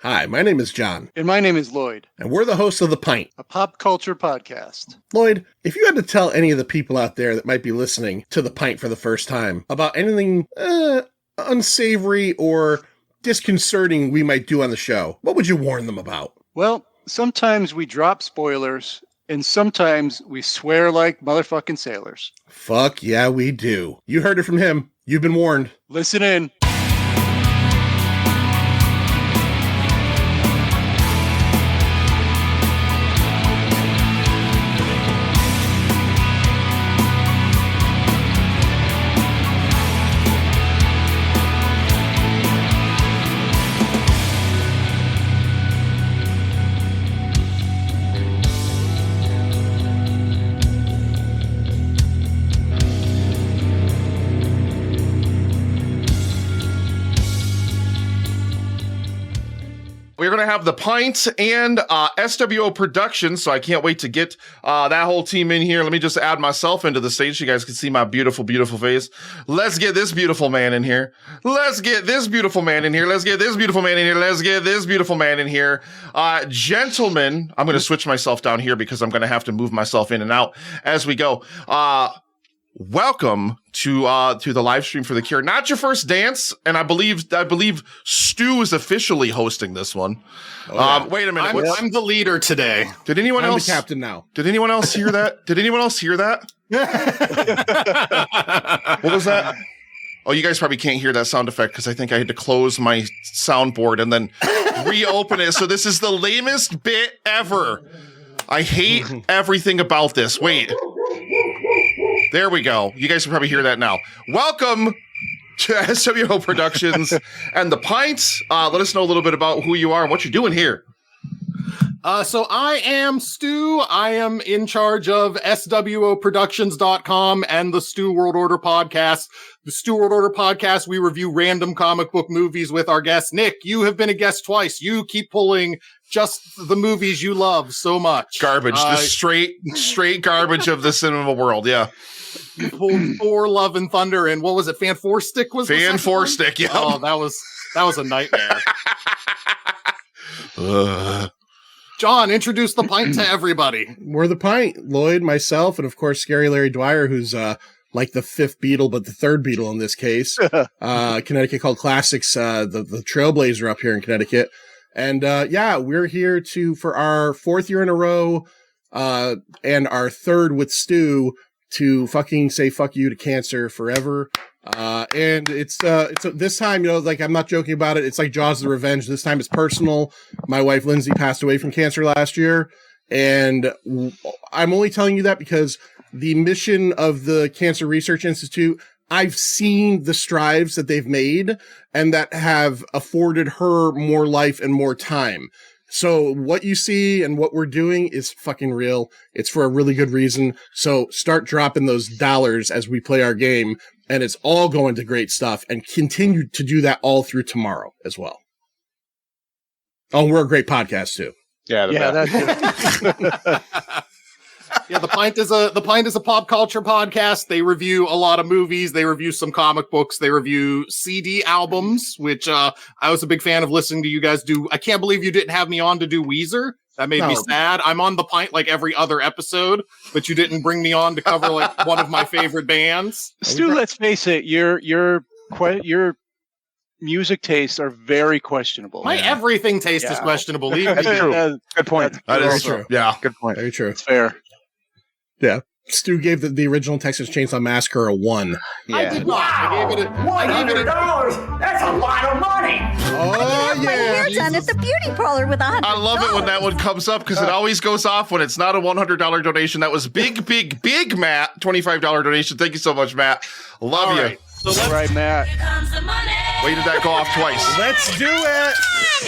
Hi, my name is John. And my name is Lloyd. And we're the hosts of The Pint, a pop culture podcast. Lloyd, if you had to tell any of the people out there that might be listening to The Pint for the first time about anything unsavory or disconcerting we might do on the show, what would you warn them about? Well, sometimes we drop spoilers, and sometimes we swear like motherfucking sailors. Fuck yeah, we do. You heard it from him. You've been warned. Listen in. We're going to have the Pint and SWO Productions, so I can't wait to get that whole team in here. Let me just add myself into the stage so you guys can see my beautiful, beautiful face. Let's get this beautiful man in here. Let's get this beautiful man in here. Let's get this beautiful man in here. Let's get this beautiful man in here. Gentlemen, I'm going to switch myself down here because I'm going to have to move myself in and out as we go. Welcome to the live stream for the Cure. Not your first dance, and I believe Stu is officially hosting this one. Oh, yeah. Wait a minute, I'm the leader today. Did anyone else? I'm the captain now. Did anyone else hear that? Did anyone else hear that? What was that? Oh, you guys probably can't hear that sound effect because I think I had to close my soundboard and then reopen it. So this is the lamest bit ever. I hate everything about this. Wait. There we go. You guys can probably hear that now. Welcome to SWO Productions and the Pints. Let us know a little bit about who you are and what you're doing here. So I am Stu. I am in charge of SWOProductions.com and the Stu World Order podcast. The Stu World Order podcast, we review random comic book movies with our guest. Nick, you have been a guest twice. You keep pulling just the movies you love so much. Garbage. The straight garbage of the cinema world. Yeah. You pulled Thor, Love and Thunder, and what was it? Fan Four Stick was Fan Four Stick, yeah. Oh, that was a nightmare. John, introduce the Pint to everybody. We're the Pint, Lloyd, myself, and of course, Scary Larry Dwyer, who's like the fifth Beatle, but the third Beatle in this case. Connecticut Cult Classics, the trailblazer up here in Connecticut. And yeah, we're here for our fourth year in a row, and our third with Stu, to fucking say fuck you to cancer forever. And it's this time, like, I'm not joking about it. It's like Jaws the Revenge. This time it's personal. My wife, Lindsay, passed away from cancer last year. And I'm only telling you that because the mission of the Cancer Research Institute, I've seen the strides that they've made and that have afforded her more life and more time. So what you see and what we're doing is fucking real. It's for a really good reason. So start dropping those dollars as we play our game, and it's all going to great stuff, and continue to do that all through tomorrow as well. Oh, we're a great podcast too. Yeah, that's it. Yeah, the Pint is a pop culture podcast. They review a lot of movies. They review some comic books. They review CD albums, which I was a big fan of listening to you guys do. I can't believe you didn't have me on to do Weezer. That made me sad. I'm on the Pint like every other episode, but you didn't bring me on to cover like one of my favorite bands. Stu, let's face it, your music tastes are very questionable. My everything taste is questionable. That's true. Good point. That is true. Yeah. Good point. Very true. It's fair. Yeah. Stu gave the original Texas Chainsaw Massacre a 1. Yeah. I did not. I gave it $100. That's a lot of money. Oh, My hair done at the beauty parlor with $100. I love it when that one comes up because it always goes off when it's not a $100 donation. That was big Matt, $25 donation. Thank you so much, Matt. Love you. Right. So All right, Matt. Wait, did that go off twice? Let's do it.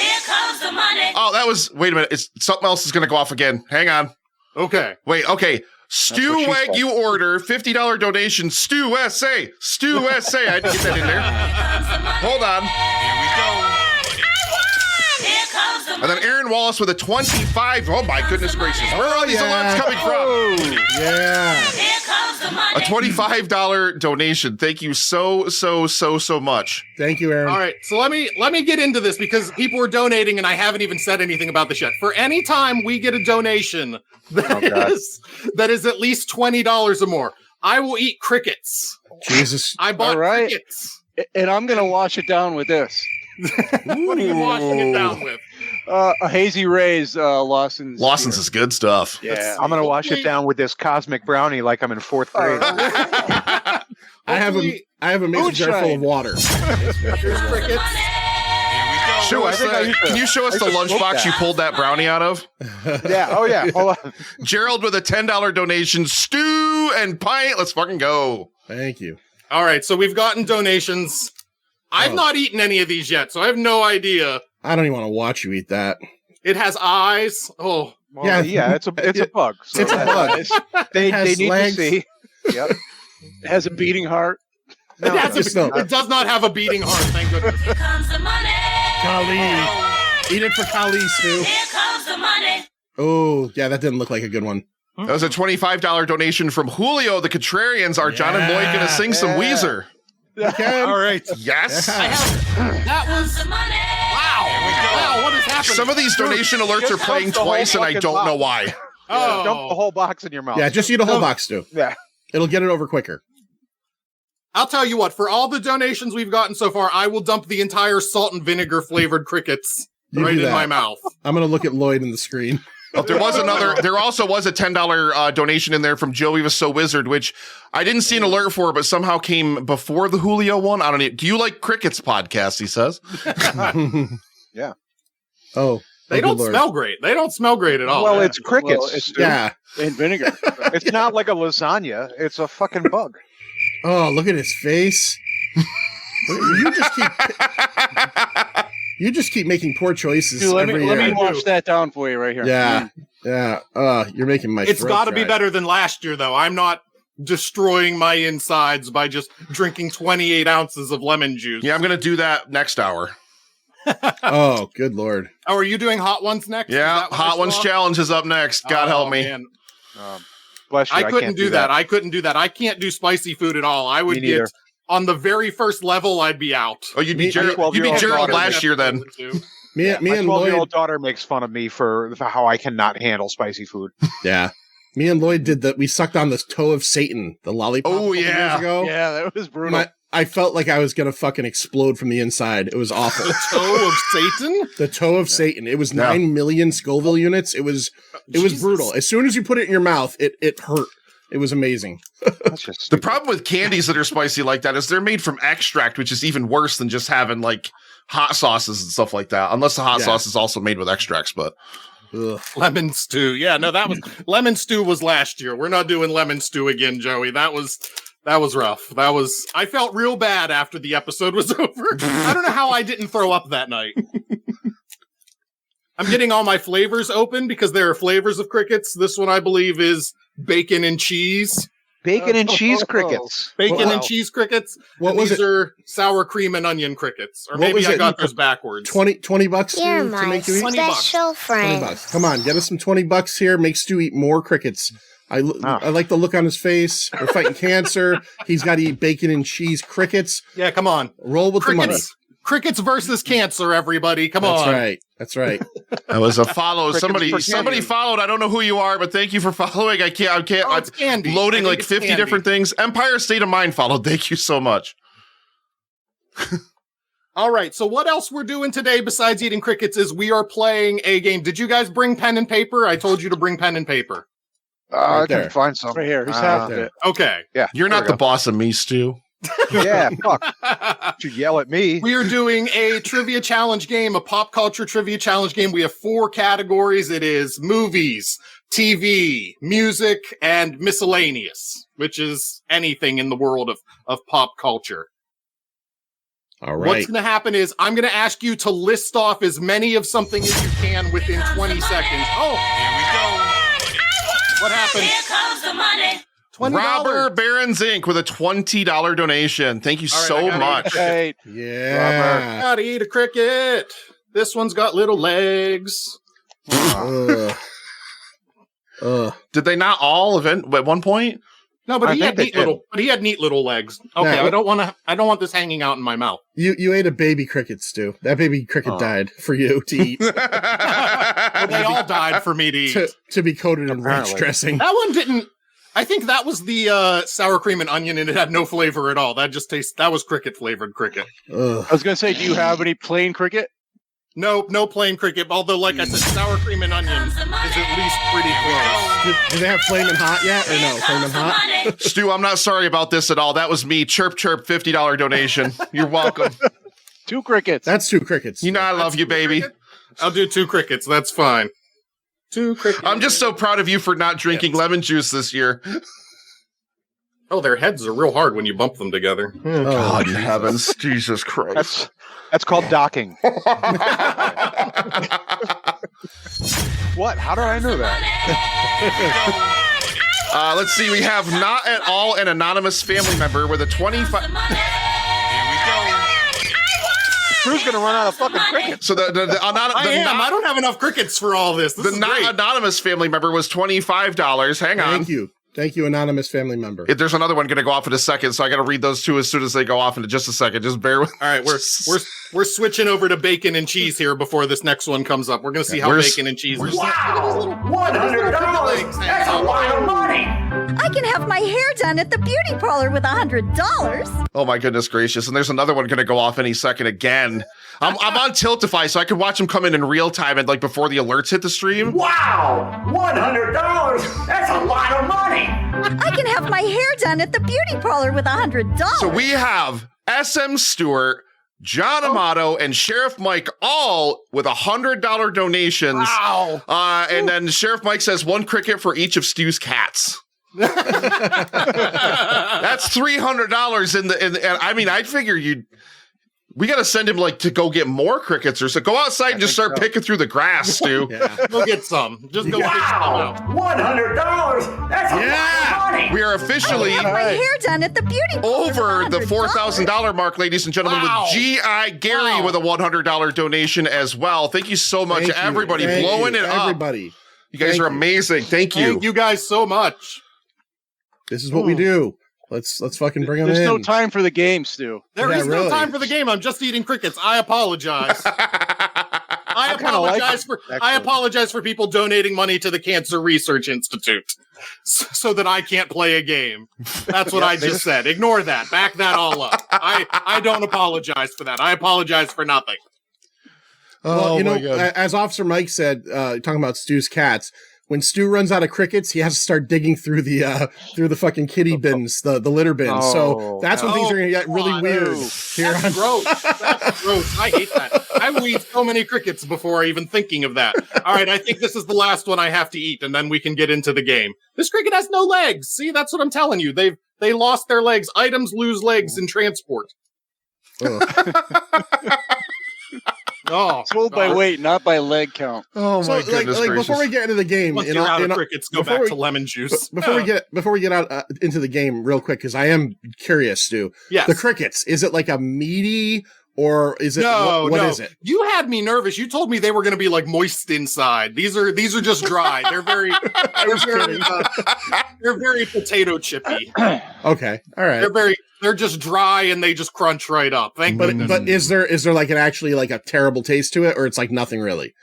Here comes the money. Oh, that was, wait a minute. It's something else is going to go off again. Hang on. Okay. Wait, okay. Stu Wagyu order, $50 donation. Stu SA. Stu SA. I didn't get that in there. Hold on. Here comes the And then Aaron Wallace with a 25. Oh my goodness gracious. Where are all these alerts coming from? Yeah. Here comes the money. A $25 donation. Thank you so much. Thank you, Aaron. All right, so let me get into this because people are donating and I haven't even said anything about this yet. For any time we get a donation that is at least $20 or more, I will eat crickets. Jesus. I bought All right. crickets. And I'm going to wash it down with this. What are you washing it down with? A Hazy Ray's Lawson's. Lawson's is good stuff. Yeah. I'm going to wash it down with this cosmic brownie like I'm in 4th grade. I have a mason jar full of water. Here's crickets. Can you show us the lunchbox you pulled that brownie out of? Yeah. Oh, yeah. Hold on. Gerald with a $10 donation. Stew and Pint. Let's fucking go. Thank you. All right, so we've gotten donations. I've not eaten any of these yet, so I have no idea. I don't even want to watch you eat that. It has eyes. Oh, Well, yeah. It's a bug. So It's a bug. They has need legs. to see. Yep. It has a beating heart. it, it does not have a beating heart, thank goodness. Here comes the money. Kali. Eat it for Kali, Stu. Here comes the money. Oh, yeah, that didn't look like a good one. That was a $25 donation from Julio. The Contrarians. Are John and Lloyd going to sing some Weezer? All right. Yes. That was The money. wow. What is happening? Some of these donation alerts are playing the whole twice, and I fucking don't know box. why. Dump the whole box in your mouth. Yeah, just eat a whole box, Stu. Yeah. It'll get it over quicker. I'll tell you what. For all the donations we've gotten so far, I will dump the entire salt and vinegar flavored crickets You right do in that. my mouth. I'm going to look at Lloyd in the screen. Oh, there also was a $10 donation in there from Joey was So Wizard, which I didn't see an alert for, but somehow came before the Julio one. I don't know. Do you like Crickets podcast? He says. Yeah. Oh. They don't smell great. They don't smell great at all. Well, it's crickets. Well, it's Yeah. and vinegar. It's not like a lasagna. It's a fucking bug. Oh, look at his face. You just keep making poor choices Dude, let every me year. wash that down for you right here. Yeah. Yeah. You're making my It's throat got to be dry. better than last year, though. I'm not destroying my insides by just drinking 28 ounces of lemon juice. Yeah, I'm going to do that next hour. Oh, good Lord. Oh, are you doing hot ones next? Is Yeah, that what I Hot Ones saw? Challenge is up next. God help me. Man. Bless you. I couldn't can't do that. I couldn't do that. I can't do spicy food at all. I would Me neither. get on the very first level. I'd be out. Oh, you'd be Me- Gerald, you'd be 12-year-old Gerald daughter last year then. Me My and 12-year-old Lloyd. daughter makes fun of me for how I cannot handle spicy food. Yeah. Me and Lloyd did that. We sucked on this toe of Satan, the lollipop. Oh, a couple yeah. Years ago. Yeah, that was brutal. I felt like I was going to fucking explode from the inside. It was awful. Toe of Satan? The toe of Satan. It was 9 million Scoville units. It was Jesus. brutal. As soon as you put it in your mouth, it hurt. It was amazing. That's just The stupid. problem with candies that are spicy like that is they're made from extract, which is even worse than just having like hot sauces and stuff like that. Unless the hot sauce is also made with extracts, but Ugh. Lemon stew. Yeah, no, that was lemon stew was last year. We're not doing lemon stew again, Joey. That was rough. I felt real bad after the episode was over. I don't know how I didn't throw up that night. I'm getting all my flavors open because there are flavors of crickets. This one I believe is bacon and cheese. Bacon and cheese crickets. Bacon Wow. and cheese crickets. What and was these it? are sour cream and onion crickets. Or What maybe was I it? got those backwards. 20 bucks You're to my make you eat? 20 bucks. special 20 friend. bucks. Come on, get us some 20 bucks here. Make Stu eat more crickets. I like the look on his face. We're fighting cancer. He's got to eat bacon and cheese crickets. Yeah, come on. Roll with the money. Crickets versus cancer, everybody. Come That's on. right. That's right. that was a follow. Crickets for Somebody candy. followed. I don't know who you are, but thank you for following. I can't. Oh, it's candy. I'm loading I think like it's 50 candy. different things. Empire State of Mind followed. Thank you so much. All right, so what else we're doing today besides eating crickets is we are playing a game. Did you guys bring pen and paper? I told you to bring pen and paper. I Right there. can find some. Right here. He's Ah, half there. it. Okay. Yeah. You're there not we the go. boss of me, Stu. Yeah, fuck. Don't you yell at me. We are doing a trivia challenge game, a pop culture trivia challenge game. We have 4 categories. It is movies, TV, music, and miscellaneous, which is anything in the world of pop culture. All What's right. going to happen is I'm going to ask you to list off as many of something as you can within 20 seconds. Oh, here we go. What happened? Here comes the money. $20. Robert Barons Inc. with a $20 donation. Thank you All right, so I gotta much. Hey, Yeah. Gotta eat a cricket. This one's got little legs. Ugh. Did they not all event at one point? No, but I he think had they neat did. little. But he had neat little legs. Okay, Yeah. I don't want this hanging out in my mouth. You ate a baby cricket, Stu. That baby cricket died for you to eat. Well, they all died for me to eat. to be coated in ranch Apparently. dressing. That one didn't. I think that was the sour cream and onion, and it had no flavor at all. That just tastes. That was cricket flavored cricket. Ugh. I was gonna say, do you have any plain cricket? No plain cricket. Although, like I said, sour cream and onion is at least pretty close. Do they have Flamin' Hot yet? Or no? Flamin' Hot? Stu, I'm not sorry about this at all. That was me. Chirp, chirp, $50 donation. You're welcome. 2 crickets. That's 2 crickets. You know I love you, baby. I'll do 2 crickets. That's fine. 2 crickets. I'm just so proud of you for not drinking lemon juice this year. Oh, their heads are real hard when you bump them together. Oh, God in heavens. Jesus Christ. That's called docking. What? How did I know that? Let's see. We have not at all an anonymous family member with a 25. Drew's gonna run out of fucking crickets. So the I don't have enough crickets for all this. This the is not great. anonymous family member was $25. Hang on. Thank you, anonymous family member. There's another one going to go off in a second, so I got to read those 2 as soon as they go off into just a second. Just bear with. All right, we're switching over to bacon and cheese here before this next one comes up. We're gonna see how bacon and cheese. Wow, $100. That's a lot of money. I can have my hair done at the beauty parlor with $100. Oh my goodness gracious! And there's another one going to go off any second again. I'm on Tiltify, so I could watch them come in real time and like before the alerts hit the stream. Wow, $100. That's a lot of money. I can have my hair done at the beauty parlor with $100. So we have SM Stewart, John Amato, and Sheriff Mike all with $100 donations. Wow. And then Sheriff Mike says 1 cricket for each of Stu's cats. That's $300 and I mean, I figure we got to send him like to go get more crickets or so. Go outside and just start picking through the grass, Stu. Go get some. Just go fish them out. $100. That's a lot of money. We are I officially can have my hair done at the beauty parlor over with the $100. $4,000 mark, ladies and gentlemen, with G.I. Gary with a $100 donation as well. Thank you so much, Thank you. everybody, Thank blowing you, it up. everybody. You guys Thank are you. amazing. Thank you. Thank you guys so much. This is what we do. Let's fucking bring them There's in. no time for the game, Stu. There is really. no time for the game. I'm just eating crickets. I apologize. I kinda like apologize for people donating money to the Cancer Research Institute so that I can't play a game. That's what I just said. Ignore that. Back that all up. I don't apologize for that. I apologize for nothing. Well, my God. as Officer Mike said, talking about Stu's cats, when Stu runs out of crickets, he has to start digging through the fucking kitty bins, the litter bins. So that's when things are going to get really weird. Here That's on gross. That's gross. I hate that. I will eat so many crickets before even thinking of that. All right, I think this is the last one I have to eat, and then we can get into the game. This cricket has no legs. See, that's what I'm telling you. They lost their legs. Items lose legs in transport. Oh, Sold by weight, not by leg count. Oh So, my goodness gracious. before we get into the game, once in you're all- out in of all- crickets, go before back we- to lemon juice. before we get out into the game, real quick, because I am curious, Stu. Yes. The crickets, is it like a meaty or is it No, what no. is it? You had me nervous. You told me they were going to be like moist inside. These are just dry. They're very they're very potato chippy. Okay, all right. They're just dry and they just crunch right up. Thank goodness. But is there like an actually like a terrible taste to it, or it's like nothing really?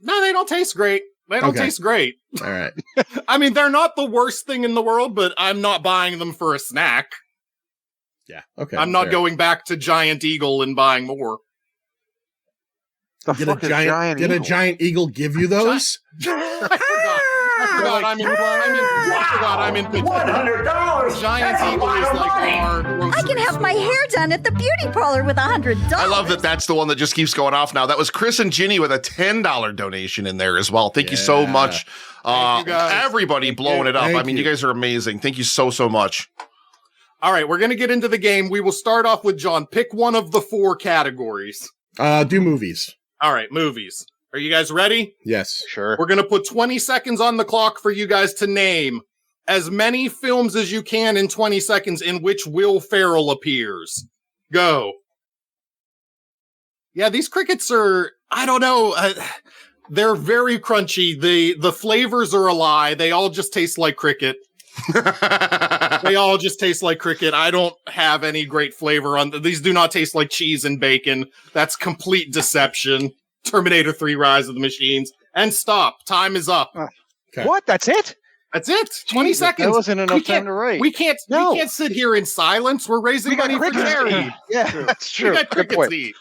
No, they don't taste great. They don't Okay. taste great. All right. I mean, they're not the worst thing in the world, but I'm not buying them for a snack. Yeah. Okay. I'm not fair. going back to Giant Eagle and buying more. The Did a fuck is giant eagle? giant eagle give you those? I forgot. I'm in Pittsburgh. $100. Giant That's a Eagle lot is of like money. our grocery I can have my store. hair done at the beauty parlor with $100. I love that that's the one that just keeps going off now. That was Chris and Ginny with a $10 donation in there as well. Thank you so Yeah. much. Thank you guys. Everybody blowing it up. Thank I mean, you you. guys are amazing. Thank you so much. All right, we're going to get into the game. We will start off with John. Pick one of the 4 categories. Do movies. All right, movies. Are you guys ready? Yes. Sure. We're going to put 20 seconds on the clock for you guys to name as many films as you can in 20 seconds in which Will Ferrell appears. Go. Yeah, these crickets are... I don't know. They're very crunchy. The flavors are a lie. They all just taste like cricket. They all just taste like cricket. I don't have any great flavor on these. Do not taste like cheese and bacon. That's complete deception. Terminator 3: Rise of the Machines. And stop. Time is up. Okay. What? That's it? That's it. 20 seconds. That wasn't enough time to write. We can't sit here in silence. We're raising money for charity. Yeah, that's true. We got Good cricket point. seed.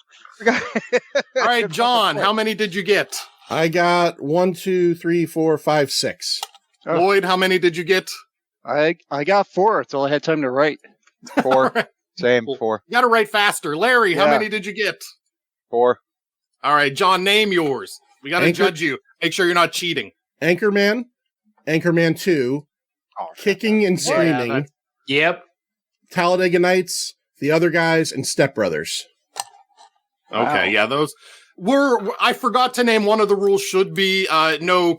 All right, John, how many did you get? I got 1, 2, 3, 4, 5, 6. Oh. Lloyd, how many did you get? I got 4. That's all I had time to write. 4. Same. 4. You got to write faster. Larry, how Yeah. many did you get? 4. All right, John, name yours. We got to Anchor- judge you. Make sure you're not cheating. Anchorman, Anchorman 2, Kicking and Screaming, Yep. Talladega Nights, The Other Guys, and Step Brothers. Okay, yeah, those I forgot to name one of the rules should be no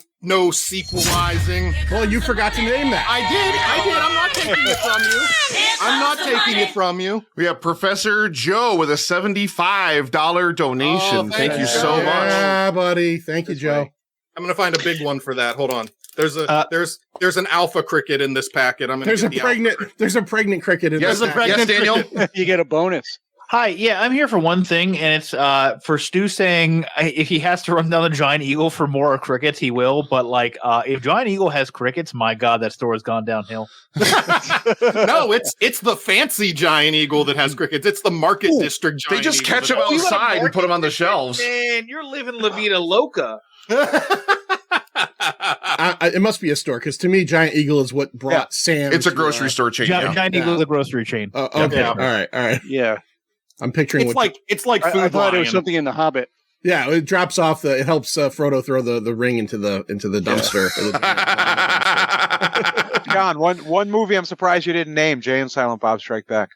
sequelizing. Well, you forgot to name that. I did. I'm not taking it from you. I'm not taking it from you. We have Professor Joe with a $75 donation. Oh, thank you Joe. so much. Yeah, buddy. Thank you, Joe. I'm gonna find a big one for that. Hold on. There's an alpha cricket in this packet. I'm gonna There's a get the alpha cricket. pregnant cricket in Yes, this. yes, Daniel. You get a bonus. Hi, yeah, I'm here for one thing, and it's for Stu saying if he has to run down the Giant Eagle for more crickets, he will. But like, if Giant Eagle has crickets, my God, that store has gone downhill. No, it's the fancy Giant Eagle that has crickets. It's the Market District Giant They just Eagle catch that them has- outside and put them on the shelves. Man, you're living La Vida Loca. It must be a store, because to me, Giant Eagle is what brought Sam. It's a to, grocery store chain. yeah. Giant Eagle is a grocery chain. Okay, Yeah. all right. Yeah. I'm picturing It's like Food I thought it was Lion. something in The Hobbit. Yeah, it drops off it helps Frodo throw the ring into the dumpster. John, one movie I'm surprised you didn't name: Jay and Silent Bob Strike Back.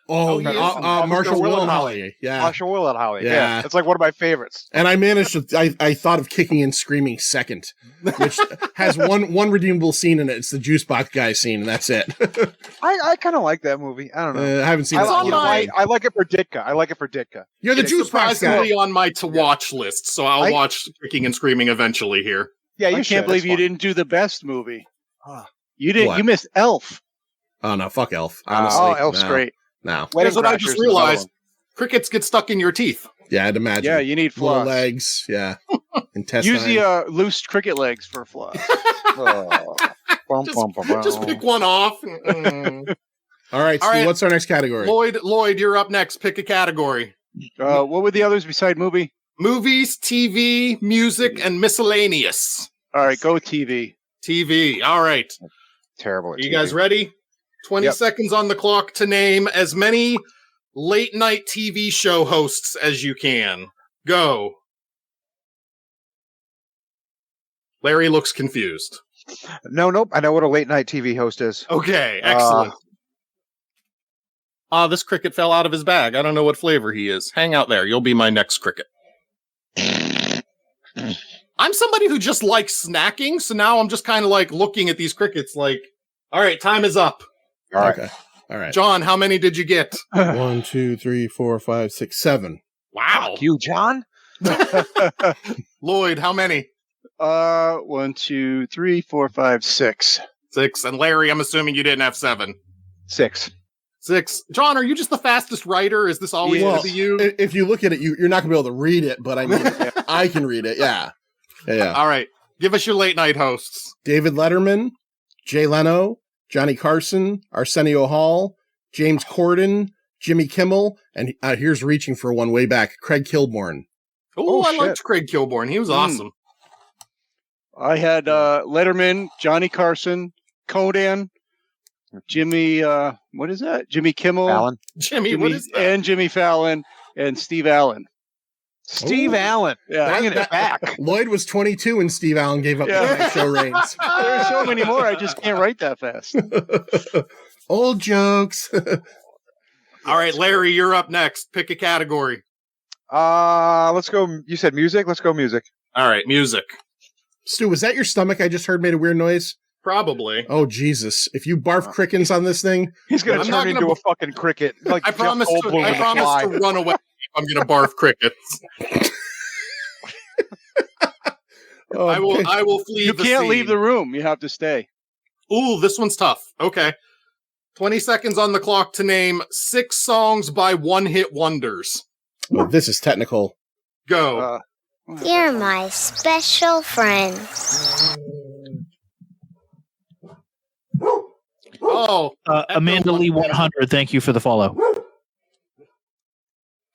Marshall Will Will and Holly. Yeah. Marshall Will and Holly. Yeah. Yeah, it's like one of my favorites. And I managed to. I thought of Kicking and Screaming second, which has one redeemable scene in it. It's the juice box guy scene, and that's it. I kind of like that movie. I don't know. I haven't seen it. I like it for Ditka. You're the It's juice box guy. surprisingly on my to watch list, so I'll watch Kicking and Screaming eventually here. Yeah, you I should. can't believe It's you fun. didn't do the best movie. Ah. You didn't. What? You missed Elf. Oh no, fuck Elf. Honestly, Oh, Elf's no, great. No, Wedding Here's what I Crashers just is another realized: crickets get stuck in your teeth. yeah, I'd imagine. Yeah, you need little floss. legs. Yeah, intestine. Use the loose cricket legs for floss. one. Just pick one off. All right, Stu, All right. what's our next category? Lloyd, you're up next. Pick a category. What were the others beside movie? Movies, TV, music, and miscellaneous. All right, go TV. TV. All right. Terrible. Are you guys ready? 20 Yep. seconds on the clock to name as many late night TV show hosts as you can. Go. Larry looks confused. Nope. I know what a late night TV host is. Okay, excellent. This cricket fell out of his bag. I don't know what flavor he is. Hang out there. You'll be my next cricket. I'm somebody who just likes snacking, so now I'm just kind of like looking at these crickets like, all right, time is up. All right. Okay. All right. John, how many did you get? 1, 2, 3, 4, 5, 6, 7. Wow. You, John? Lloyd, how many? 1, 2, 3, 4, 5, 6. 6. And Larry, I'm assuming you didn't have 7. 6. 6. John, are you just the fastest writer? Is this always going to be you? If you look at it, you're not gonna be able to read it, but I mean, I can read it. Yeah. All right. Give us your late night hosts. David Letterman, Jay Leno, Johnny Carson, Arsenio Hall, James Corden, Jimmy Kimmel, and here's reaching for one way back, Craig Kilborn. Oh, I shit. liked Craig Kilborn. He was awesome. I had Letterman, Johnny Carson, Conan, Jimmy. What is that? Jimmy Kimmel, Fallon. Jimmy, what is that? and Jimmy Fallon, and Steve Allen. Steve Ooh. Allen. Yeah. Bringing it back. Lloyd was 22 when Steve Allen gave up Yeah. the show reigns. There are so many more. I just can't write that fast. Old jokes. All right, Larry, you're up next. Pick a category. Let's go. You said music? Let's go music. All right, music. Stu, was that your stomach I just heard made a weird noise? Probably. Oh, Jesus. If you barf crickens on this thing, He's going I'm to not turn gonna- into a fucking cricket. Like I Jeff promise Goldblum in The Fly. to run away if I'm going to barf crickets. Oh, I will flee. You the can't scene. leave the room. You have to stay. Ooh, this one's tough. Okay. 20 seconds on the clock to name 6 songs by one-hit wonders. Oh, this is technical. Go. You're my special friend. Oh, Amanda Lee 100, thank you for the follow.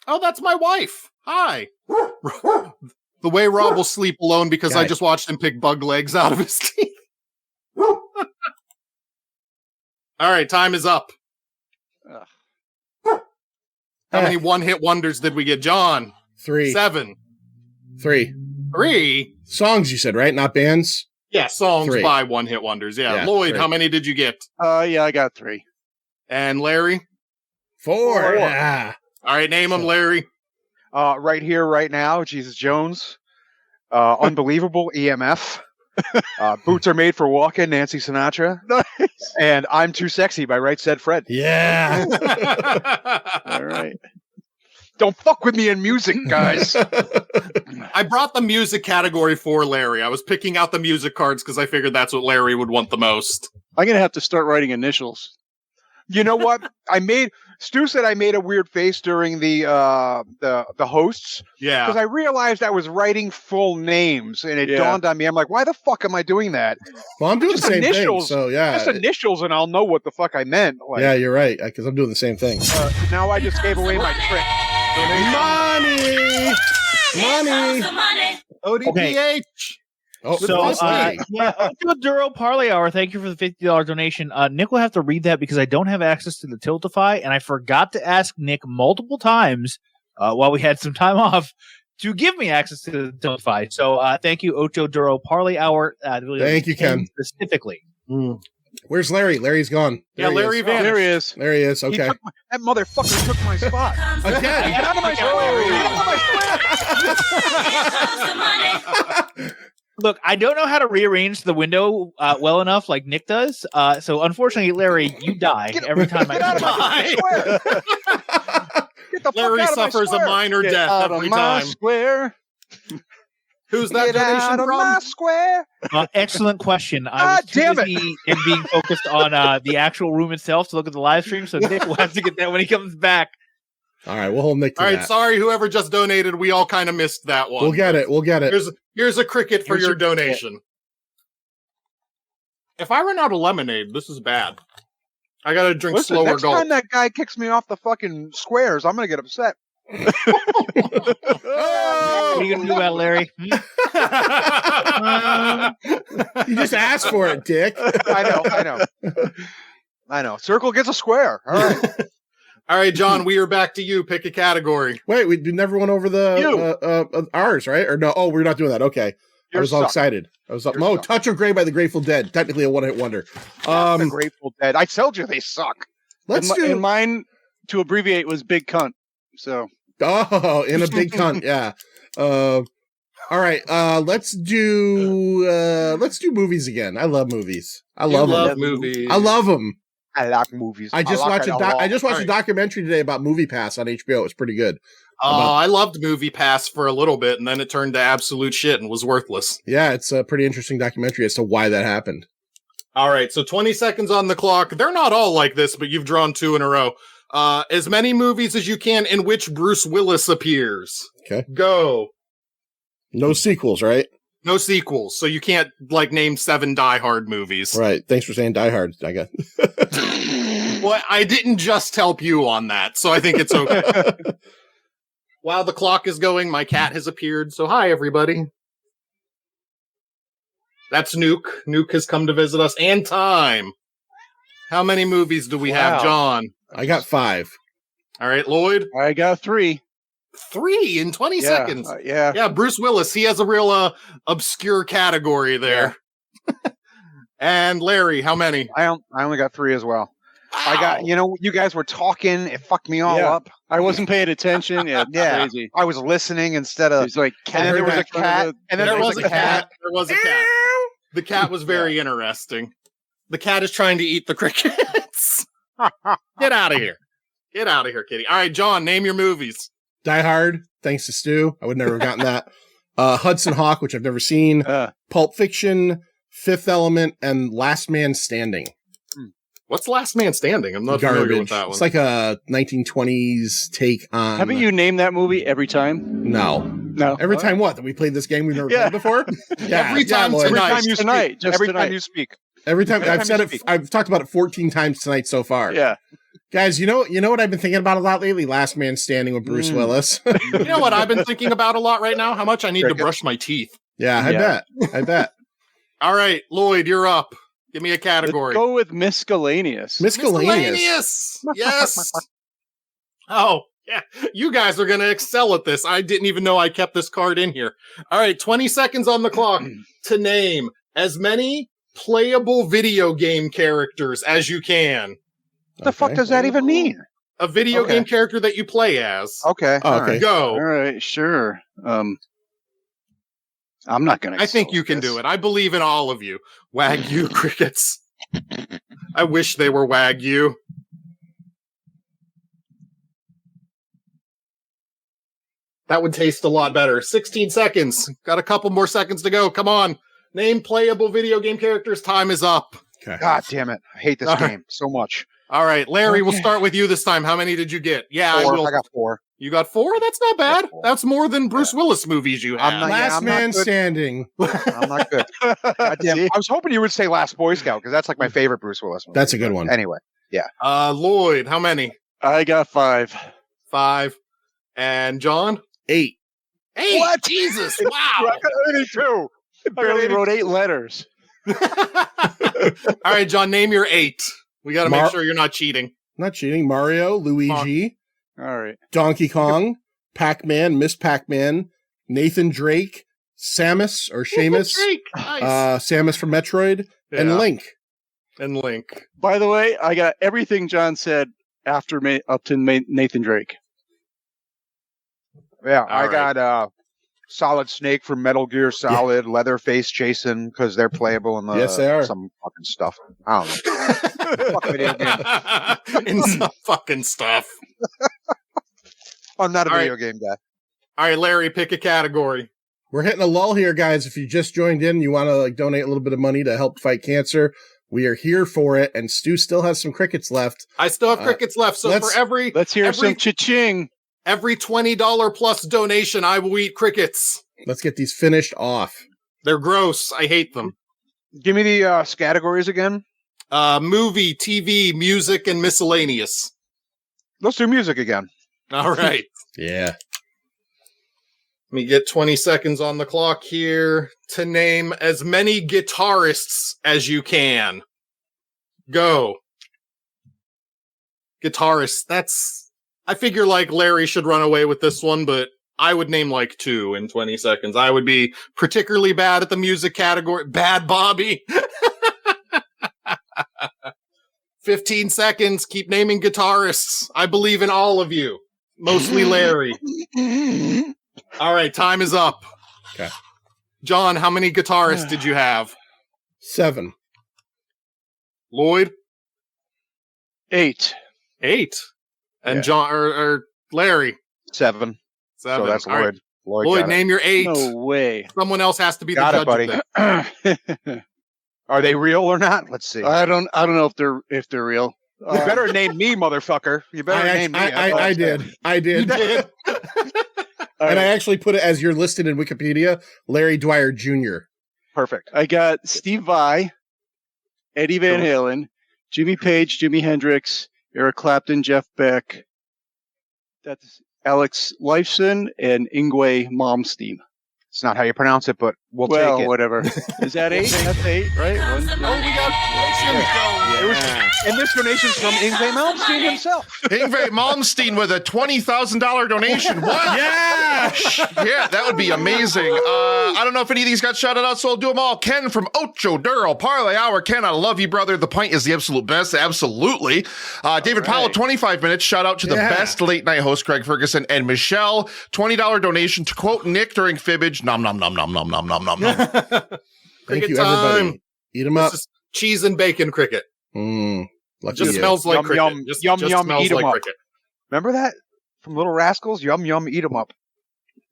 oh, that's my wife. Hi. The way Rob will sleep alone because I Guys. just watched him pick bug legs out of his teeth. All right, time is up. How many one-hit wonders did we get, John? 3. 7. 3. 3. Songs, you said, right? Not bands? Yeah, songs 3. by one-hit wonders. Yeah. Yeah, Lloyd, 3. how many did you get? Yeah, I got 3. And Larry? 4. Yeah. All right, name them, Larry. Right here, right now, Jesus Jones. Unbelievable, EMF. Boots Are Made for Walking, Nancy Sinatra. Nice. And I'm Too Sexy by Right Said Fred. Yeah. All right. Don't fuck with me in music, guys. I brought the music category for Larry. I was picking out the music cards because I figured that's what Larry would want the most. I'm gonna have to start writing initials. You know what? Stu said I made a weird face during the hosts Yeah. because I realized I was writing full names, and it Yeah. dawned on me. I'm like, why the fuck am I doing that? Well, I'm doing Just the same initials. thing. So, yeah. Just initials, and I'll know what the fuck I meant. Like, Yeah, you're right. Because I'm doing the same thing. now I just gave away my trick. Money! Money! ODPH. Oh, So, nice lady. Duro Parley Hour, thank you for the $50 donation. Nick will have to read that because I don't have access to the Tiltify, and I forgot to ask Nick multiple times while we had some time off to give me access to the Tiltify. So thank you, Ocho Duro Parley Hour. Thank you, Ken. Specifically. Where's Larry? Larry's gone. Yeah, There he Larry is. vanished. There he is. There he is. Okay. That motherfucker took my spot. Again. Get out of my square! Get out of my square! Look, I don't know how to rearrange the window well enough like Nick does. So unfortunately, Larry, you die every time I Get out of come my square! Get the fuck Larry out of my suffers a square! minor Get death out every of my time. square. Who's that Get donation out of from? my square! Excellent question. I God was too damn it. busy in being focused on the actual room itself to look at the live stream. So Nick will have to get that when he comes back. All right, we'll hold Nick to All right, that. sorry, whoever just donated. We all kind of missed that one. We'll get it. We'll get it. Here's a cricket for Here's your your cricket. donation. If I run out of lemonade, this is bad. I gotta drink Listen, slower next gulp. time that guy kicks me off the fucking squares, I'm gonna get upset. What are you gonna do about it, Larry? You just asked for it, Dick. I know. Circle gets a square. All right. All right, John, we are back to you. Pick a category. Wait, we never went over the ours, right? Or no? Oh, we're not doing that. Okay. I was all excited. I was like, You're "Oh, suck. Touch of Grey by the Grateful Dead." Technically a one-hit wonder. The Grateful Dead. I told you they suck. Let's And do. mine to abbreviate was Big Cunt. So Oh, in a big cunt. Yeah. All right. Let's do movies again. I love movies. I love them. movies. I love them. I like movies. I just watched a Alright. documentary today about Movie Pass on HBO. It was pretty good. I loved Movie Pass for a little bit, and then it turned to absolute shit and was worthless. Yeah, it's a pretty interesting documentary as to why that happened. All right, so 20 seconds on the clock. They're not all like this, but you've drawn 2 in a row. As many movies as you can in which Bruce Willis appears. Okay. Go. No sequels, right? No sequels, so you can't, name 7 Die Hard movies. Right. Thanks for saying Die Hard. I got. Well, I didn't just help you on that, so I think it's okay. While the clock is going, my cat has appeared, so hi, everybody. That's Nuke. Nuke has come to visit us, and Time. How many movies do we have, John? I got 5. All right, Lloyd? I got 3. 3 in 20 seconds. Yeah. Yeah, Bruce Willis. He has a real obscure category there. And Larry, how many? I only got 3 as well. I got, you guys were talking. It fucked me all Yeah. up. I wasn't paying attention. Yeah, Yeah. crazy. I was listening instead of. There's like And then there was a cat. And then There there was was a cat. There was a cat. The cat was very interesting. The cat is trying to eat the crickets. Get out of here. Get out of here, kitty. All right, John, name your movies. Die Hard. Thanks to Stu. I would never have gotten that. Hudson Hawk, which I've never seen, Pulp Fiction, Fifth Element, and Last Man Standing. What's Last Man Standing? I'm not familiar with that one. It's like a 1920s take on... Haven't you named that movie every time? No. Every time what? That we played this game we've never played before? Every time you speak. Every time I've said it, I've talked about it 14 times tonight so far. Yeah. Guys, you know what I've been thinking about a lot lately? Last Man Standing with Bruce Willis. You know what I've been thinking about a lot right now? How much I need to brush my teeth. Yeah, I bet. All right, Lloyd, you're up. Give me a category. Let's go with miscellaneous. Miscellaneous. Yes. Oh, yeah. You guys are going to excel at this. I didn't even know I kept this card in here. All right, 20 seconds on the clock to name as many playable video game characters as you can. What the fuck does that even mean? A video game character that you play as. Okay. Okay. Go. All right, sure. I'm not going to. I think you can do it. I believe in all of you. Wagyu crickets. I wish they were Wagyu. That would taste a lot better. 16 seconds. Got a couple more seconds to go. Come on. Name playable video game characters. Time is up. Okay. God damn it. I hate this game so much. All right, Larry, we'll start with you this time. How many did you get? Yeah, 4. I got 4. You got 4? That's not bad. That's more than Bruce Willis movies you have. Last Man Standing. I'm not good. Goddamn. I was hoping you would say Last Boy Scout because that's like my favorite Bruce Willis movie. That's a good one. Anyway, yeah. Lloyd, how many? I got 5. 5. And John? 8. 8? What? Jesus, I wow. got 82. I barely wrote 8 letters. All right, John, name your 8. We got to make sure you're not cheating. Not cheating. Mario, Luigi, All right. Donkey Kong, Pac-Man, Miss Pac-Man, Nathan Drake, Samus or Seamus, Nice. Samus from Metroid, and Link. And Link. By the way, I got everything John said after up to Nathan Drake. Yeah, All I right. got Solid Snake from Metal Gear Solid, Leatherface Jason, because they're playable in the Yes, they are. some fucking stuff. I don't know. Fuck video game. In some fucking stuff. I'm not a All video game guy. All right, Larry, pick a category. We're hitting a lull here, guys. If you just joined in, you want to donate a little bit of money to help fight cancer. We are here for it, and Stu still has some crickets left. I still have crickets left, so for every Let's hear some cha-ching. every $20 plus donation, I will eat crickets. Let's get these finished off. They're gross. I hate them. Give me the categories again. Movie, TV, music, and miscellaneous. Let's do music again. All right. Yeah. Let me get 20 seconds on the clock here to name as many guitarists as you can. Go. Guitarists. I figure like Larry should run away with this one, but I would name like 2 in 20 seconds. I would be particularly bad at the music category. Bad Bobby. 15 seconds. Keep naming guitarists. I believe in all of you. Mostly Larry. All right, time is up. Okay. John, how many guitarists did you have? 7. Lloyd? 8. 8. And Yeah. John or Larry? 7. 7. So that's All right. Lloyd. Lloyd, got it. name your 8. No way. Someone else has to be Got the it, judge buddy. of this. Are they real or not? Let's see. I don't know if they're real. You better name me, motherfucker. You better name me. I did. You did. And I actually put it as you're listed in Wikipedia, Larry Dwyer Jr. Perfect. I got Steve Vai, Eddie Van Halen, Jimmy Page, Jimi Hendrix, Eric Clapton, Jeff Beck. That's Alex Lifeson and Yngwie Malmsteen. It's not how you pronounce it, but we'll take it. Whatever. Is that 8? That's 8, right? Oh, we got And this donation's from Yngwie Malmsteen himself. Yngwie Malmsteen with a $20,000 donation. What? Yeah! Yeah, that would be amazing. I don't know if any of these got shouted out, so I'll do them all. Ken from Ocho Duro, Parlay Hour. Ken, I love you, brother. The Pint is the absolute best. Absolutely. David Powell, 25 minutes. Shout out to the best late night host, Craig Ferguson. And Michelle, $20 donation to quote Nick during Fibbage. Nom, nom, nom, nom, nom, nom, nom, nom, nom. Thank you, time. everybody. Eat them up. This is cheese and bacon cricket. Lucky Just you. smells like Yum, cricket. yum, Just yum, smells eat 'em like up. cricket. Remember that from Little Rascals? Yum, yum, eat 'em up.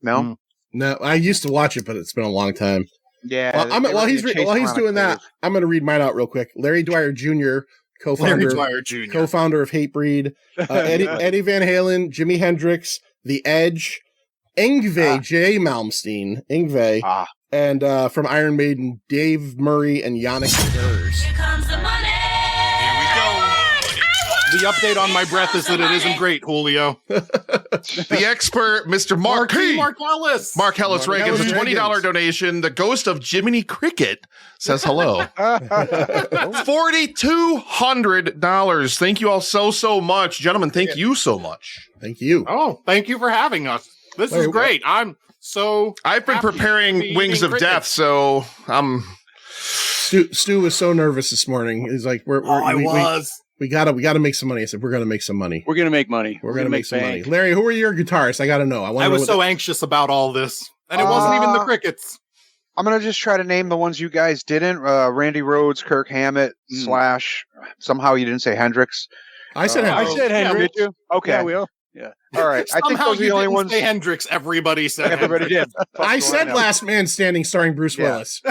No? No, I used to watch it, but it's been a long time. Yeah. While he's doing that, I'm going to read mine out real quick. Larry Dwyer Jr., co-founder of Hatebreed, Eddie Van Halen, Jimi Hendrix, The Edge, Yngwie J. Malmsteen, and from Iron Maiden, Dave Murray and Yannick Gers. Here comes the money. Here we go. The update on my breath is that it isn't great, Julio. The expert, Mr. Mark Ellis. Mark Ellis Reagan's a $20 donation. The ghost of Jiminy Cricket says hello. $4,200. Thank you all so much. Gentlemen, thank you so much. Thank you. Oh, thank you for having us. This is great. I've been preparing Wings of Death, so Stu was so nervous this morning. He's like, we gotta make some money. I said, we're gonna make some money. We're gonna make money. We're gonna make some money. Larry, who are your guitarists? I gotta know. I was so anxious about all this, and it wasn't even the Crickets. I'm gonna just try to name the ones you guys didn't. Randy Rhoads, Kirk Hammett, Slash. Somehow you didn't say Hendrix. I said Hendrix. I said Hendrix. Yeah, okay. Yeah, we all. Yeah. All right. I think those are the only ones. Say Hendrix. Everybody said. Everybody did. I said Last Man Standing, starring Bruce Willis.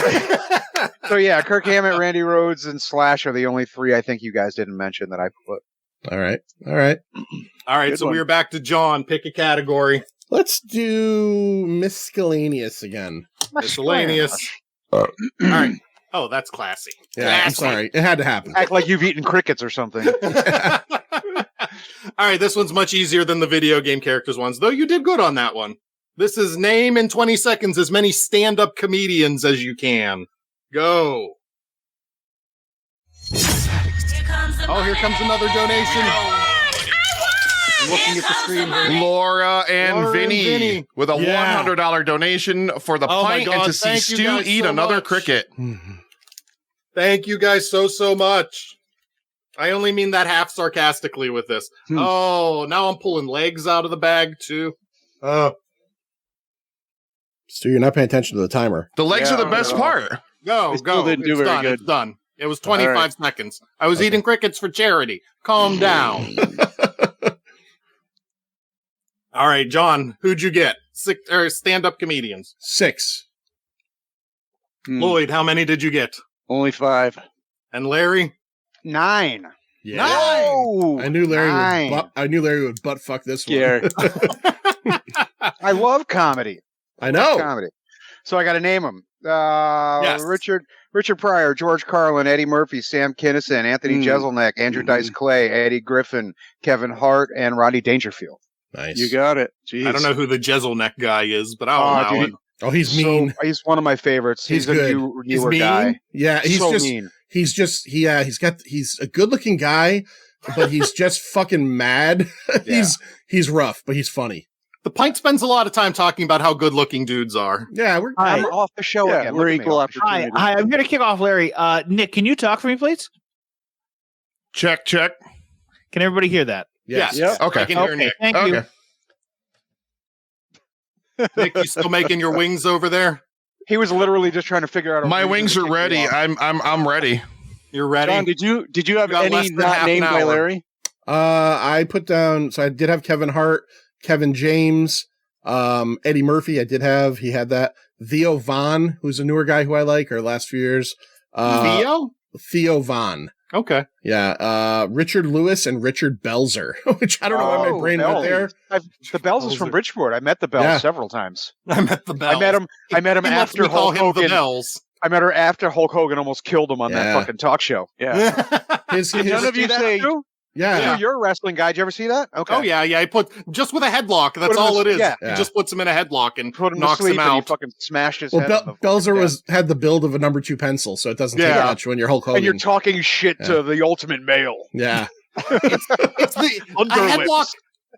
So yeah, Kirk Hammett, Randy Rhoads, and Slash are the only three I think you guys didn't mention that I put. All right. Good so we're back to John. Pick a category. Let's do miscellaneous again. Miscellaneous. All right. Oh, that's classy. Yeah, classy. I'm sorry. It had to happen. Act like you've eaten crickets or something. All right, this one's much easier than the video game characters ones, though you did good on that one. This is name in 20 seconds as many stand-up comedians as you can. Go. Here comes another donation. I'm looking at the screen here. Laura and Vinny with a $100 donation for the pint and to see Stu eat another cricket. Thank you guys so much. I only mean that half sarcastically with this. Oh, now I'm pulling legs out of the bag too. Stu, you're not paying attention to the timer. The legs are the best part. Go. Didn't do very good. It's done. It was 25 seconds. I was eating crickets for charity. Calm down. All right, John, who'd you get? Stand-up comedians. 6. Lloyd, how many did you get? Only 5. And Larry? 9. Yeah. 9. I knew Larry would butt fuck this one. Yeah. I love comedy. I know. Comedy. So I got to name them. Richard Pryor, George Carlin, Eddie Murphy, Sam Kinison, Anthony Jeselnik, Andrew Dice Clay, Eddie Griffin, Kevin Hart, and Rodney Dangerfield. Nice. You got it. Jeez. I don't know who the Jeselnik guy is, but I'll allow it. Oh, he's mean. So, he's one of my favorites. He's a newer guy. Yeah, he's so just mean. He's a good-looking guy, but he's just fucking mad. He's rough, but he's funny. The Pint spends a lot of time talking about how good-looking dudes are. Yeah, I'm off the show again. We're equal opportunity. Hi, I'm going to kick off Larry. Nick, can you talk for me, please? Check. Can everybody hear that? Yes. Yeah. Okay. I can hear Nick. Thank you. Nick, you still making your wings over there? He was literally just trying to figure out. My wings are ready. I'm ready. You're ready. John, did you have got less any than not half named an by hour. Larry? I put down. So I did have Kevin Hart, Kevin James, Eddie Murphy. I did have. He had that. Theo Von, who's a newer guy who I like, or last few years. Theo Von. Okay. Yeah. Richard Lewis and Richard Belzer, which I don't know why my brain went there. The Bells is from Bridgeport. I met the Bells several times. I met the Bells. I met him after Hulk Hogan. The Bells. I met her after Hulk Hogan almost killed him on that fucking talk show. Yeah. Did none of you say? Yeah. You're a wrestling guy. Did you ever see that? Okay. Oh yeah. He put just with a headlock. That's all it is. Yeah. He just puts him in a headlock and Put him knocks to sleep him and he out. fucking smashed his Well, head. Belzer had the build of a number 2 pencil, so it doesn't take much when you're Hulk Hogan. And you're talking shit to the ultimate male. Yeah. It's a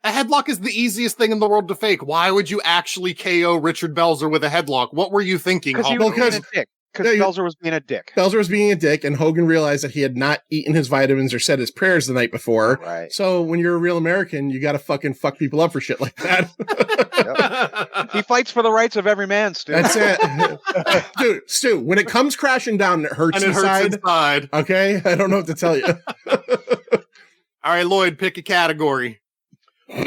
headlock is the easiest thing in the world to fake. Why would you actually KO Richard Belzer with a headlock? What were you thinking? Because he was being a dick. Because Belzer was being a dick. Belzer was being a dick, and Hogan realized that he had not eaten his vitamins or said his prayers the night before. Right. So when you're a real American, you got to fucking fuck people up for shit like that. He fights for the rights of every man, Stu. That's it. Dude, Stu, when it comes crashing down and it hurts inside. Okay? I don't know what to tell you. All right, Lloyd, pick a category.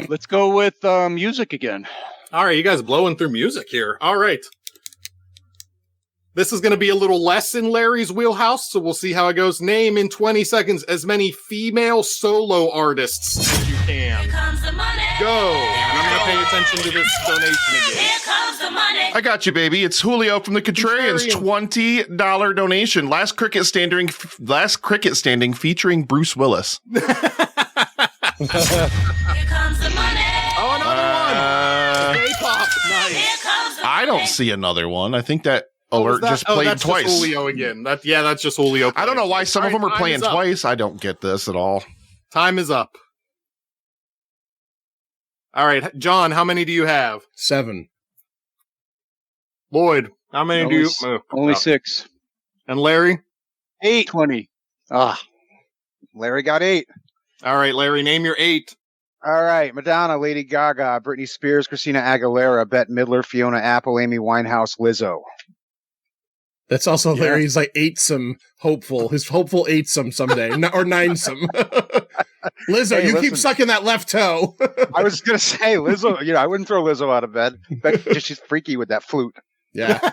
Let's go with music again. All right, you guys blowing through music here. All right. This is going to be a little less in Larry's wheelhouse, so we'll see how it goes. Name in 20 seconds as many female solo artists as you can. Here comes the money. Go. And I'm going to pay attention to this donation again. Here comes the money. I got you, baby. It's Julio from the Contrarians. $20 donation. Last cricket standing featuring Bruce Willis. Here comes the money. Oh, another one. K-pop. Nice. Here comes the I don't money. see another one. I think that alert just played that's twice. Just Julio again. That's just Julio. I don't know why some of them are Time playing is up. twice. I don't get this at all. Time is up. All right, John, how many do you have? 7. Lloyd, how many do you? Only 6. And Larry? 8. 20. Ah. Larry got 8. All right, Larry, name your 8. All right, Madonna, Lady Gaga, Britney Spears, Christina Aguilera, Bette Midler, Fiona Apple, Amy Winehouse, Lizzo. That's also Larry's like 8-some hopeful. His hopeful 8-some someday. Or 9-some. Lizzo, Hey, you keep listen. sucking that left toe. I was going to say Lizzo, I wouldn't throw Lizzo out of bed. But she's freaky with that flute. Yeah.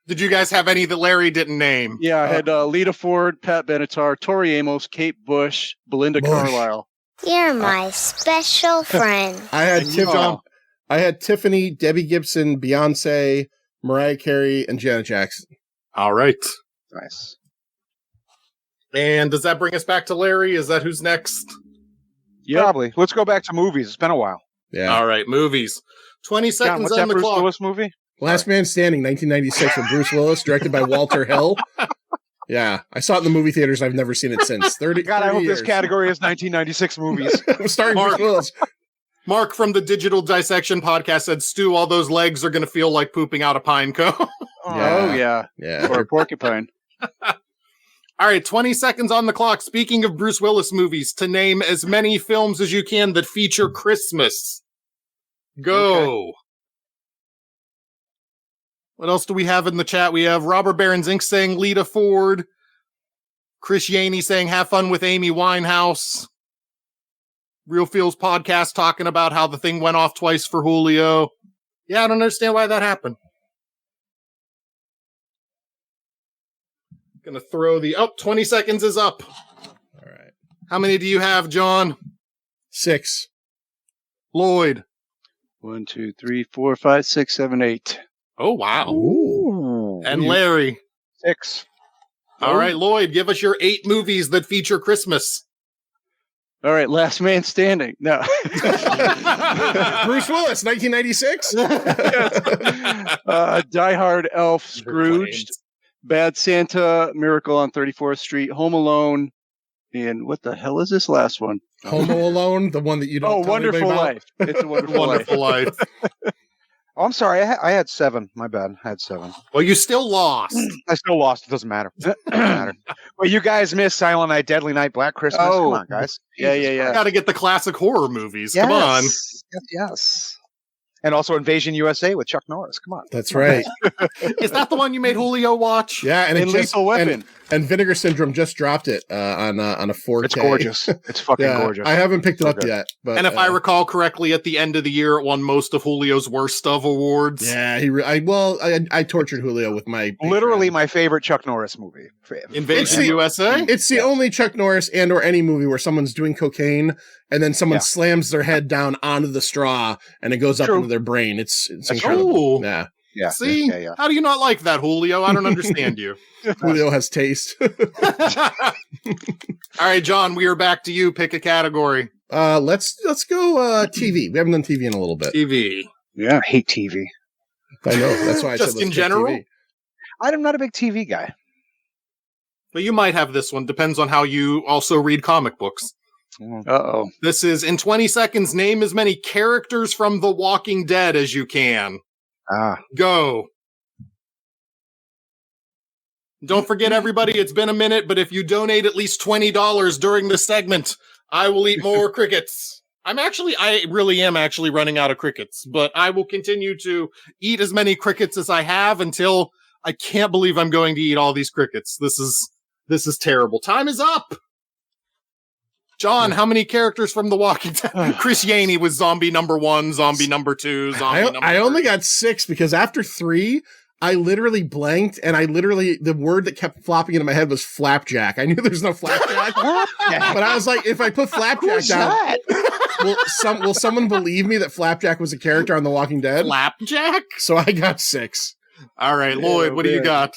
Did you guys have any that Larry didn't name? Yeah, I had Lita Ford, Pat Benatar, Tori Amos, Kate Bush, Belinda Carlisle. You're my special friend. I had Tiffany, Debbie Gibson, Beyonce, Mariah Carey, and Janet Jackson. All right. Nice. And does that bring us back to Larry? Is that who's next? Yep. Probably. Let's go back to movies. It's been a while. Yeah. All right, movies. 20 John, seconds what's on that the Bruce clock. Willis movie? Last Man Standing, 1996, with Bruce Willis, directed by Walter Hill. Yeah, I saw it in the movie theaters. I've never seen it since. 30 God, I 30 hope years. this category is 1996 movies. Starring Mark. Bruce Willis. Mark from the Digital Dissection podcast said, Stu, all those legs are going to feel like pooping out a pine cone. Oh, yeah. Yeah. Or a porcupine. All right, 20 seconds on the clock. Speaking of Bruce Willis movies, to name as many films as you can that feature Christmas. Go. Okay. What else do we have in the chat? We have Robert Barron's Inc. saying Lita Ford. Chris Yaney saying have fun with Amy Winehouse. Real Feels podcast talking about how the thing went off twice for Julio. Yeah, I don't understand why that happened. Gonna throw 20 seconds is up. All right. How many do you have, John? 6. Lloyd. 1, 2, 3, 4, 5, 6, 7, 8. Oh, wow. Ooh. And Larry. 6. All right, Lloyd, give us your 8 movies that feature Christmas. All right, Last Man Standing. No. Bruce Willis, 1996. Die Hard, Elf, Scrooged, Bad Santa, Miracle on 34th Street, Home Alone, and what the hell is this last one? Homo Alone, the one that you don't Oh, tell anybody Wonderful about. Life. It's a Wonderful, Wonderful Life. Life. Oh, I'm sorry. I had 7. My bad. I had 7. Well, you still lost. I still lost. It doesn't matter. Doesn't matter. Well, you guys missed Silent Night, Deadly Night, Black Christmas. Oh. Come on, guys. Yeah, yeah, yeah. Got to get the classic horror movies. Yes. Come on. Yes. And also Invasion USA with Chuck Norris. Come on. That's right. Is that the one you made Julio watch? Yeah, and And it just, Lethal Weapon. and Vinegar Syndrome just dropped it on a 4K. It's gorgeous. It's fucking Yeah, gorgeous. I haven't picked it up Okay. yet, but And if I recall correctly, at the end of the year, it won most of Julio's worst of awards. yeah, I tortured Julio with my Literally Patreon. my favorite Chuck Norris movie. Invasion the- USA? It's the only Chuck Norris and or any movie where someone's doing cocaine and then someone Yeah. slams their head down onto the straw and it goes up True. into their brain. It's That's incredible. true. Yeah, Yeah. See? Yeah. How do you not like that, Julio? I don't understand you. Julio has taste. All right, John, we are back to you. Pick a category. Let's go TV. We haven't done TV in a little bit. TV. Yeah. I hate TV. I know. That's why I Just said let's in pick general? TV. I'm not a big TV guy. Well, you might have this one. Depends on how you also read comic books. Uh-oh. This is, in 20 seconds, name as many characters from The Walking Dead as you can. Go. Don't forget, everybody, it's been a minute, but if you donate at least $20 during this segment, I will eat more crickets. I really am actually running out of crickets, but I will continue to eat as many crickets as I have until I can't believe I'm going to eat all these crickets. This is terrible. Time is up. John, how many characters from The Walking Dead? Chris Yaney was zombie number 1, zombie number 2, zombie number 3. I only got 6 because after 3, I literally blanked, and the word that kept flopping into my head was flapjack. I knew there's no flapjack, but I was like, if I put flapjack down, will someone believe me that flapjack was a character on The Walking Dead? Flapjack? So I got 6. All right, Lloyd, what do you got?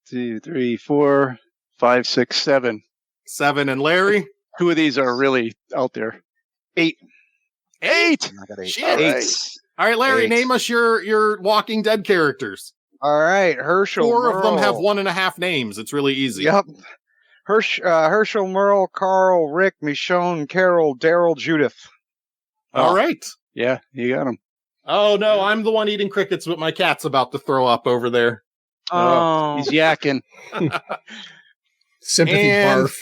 2, 3, 4, 5, 6, 7. 7, and Larry? 2 of these are really out there. 8. 8! I got 8. Shit. 8. All right, Larry, 8. name us your Walking Dead characters. All right, Herschel. 4 of them Merle. have 1.5 names. It's really easy. Yep. Herschel, Merle, Carl, Rick, Michonne, Carol, Daryl, Judith. All right. Yeah, you got them. Oh, no, I'm the one eating crickets, but my cat's about to throw up over there. Oh, He's yakking. Sympathy And- barf.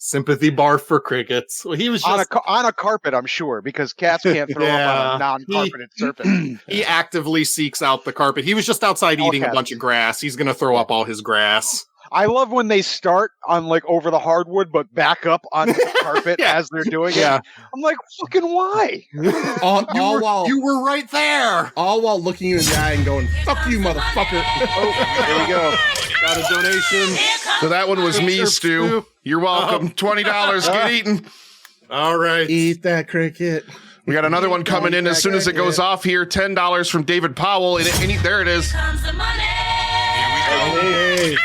Sympathy barf for crickets. Well, he was just on a carpet, I'm sure, because cats can't throw Yeah. up on a non-carpeted surface. he actively seeks out the carpet. He was just outside All eating a cats. bunch of grass. He's going to throw up all his grass. I love when they start on like over the hardwood, but back up on the carpet Yeah. as they're doing Yeah. it. I'm like, fucking why? You were right there. All while looking you in the eye and going, "Fuck you, motherfucker!" There you go. Got a donation. So that one was me, Sure, Stu. Stu. You're welcome. $20. Get eaten. All right. Eat that cricket. We got another one coming in as soon as it goes off here. $10 from David Powell. There it is. Comes the money. Hey.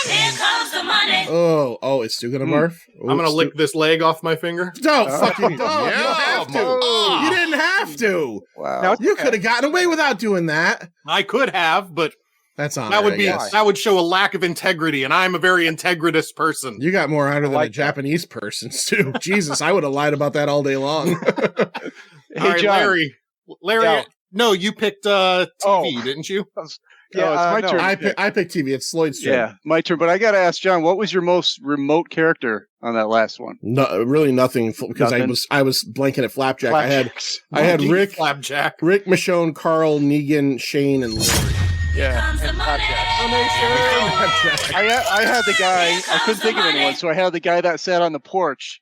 Here comes the money. Oh, it's still gonna barf. I'm going to lick this leg off my finger. Don't fucking don't. Yeah, You don't have to. oh. You didn't have to. Wow. Now, You could have gotten away without doing that. I could have, but That's on. that would be I guess. that would show a lack of integrity, and I'm a very integritous person. You got more honor than like a Japanese person, too. Jesus, I would have lied about that all day long. All right, John. Larry. Yeah. No, you picked TV, Oh. didn't you? Yeah, it's my no. turn. I picked TV. It's Lloyd's turn. Yeah, my turn. But I got to ask John, what was your most remote character on that last one? No, really nothing because Nothing? I was blanking at Flapjack. I had Monkey Rick, Flapjack. Michonne, Carl, Negan, Shane, and Larry. Yeah. Comes the money. I had the guy. I couldn't think of anyone, so I had the guy that sat on the porch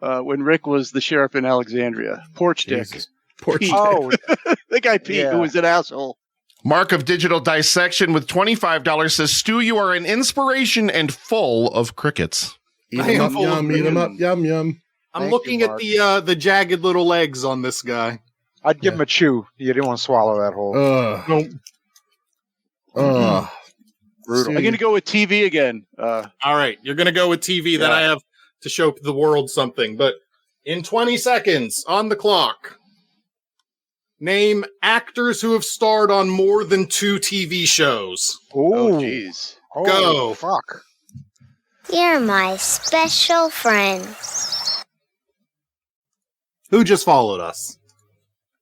when Rick was the sheriff in Alexandria. Porch Dick. Jesus. Poor Pete. Oh, The guy Pete, Yeah. who was an asshole. Mark of Digital Dissection with $25 says, Stu, you are an inspiration and full of crickets. Eat I 'em am up, full of yum, eat 'em up, yum, yum. I'm Thank looking you, at the jagged little legs on this guy. I'd give him a chew. You didn't want to swallow that whole. Ugh. Ugh. Brutal. I'm going to go with TV again. All right, you're gonna go with TV. Then Yeah. I have to show the world something. But in 20 seconds on the clock, name actors who have starred on more than 2 TV shows. Oh, Ooh. jeez. Oh, Go. Fuck. You're my special friend. Who just followed us?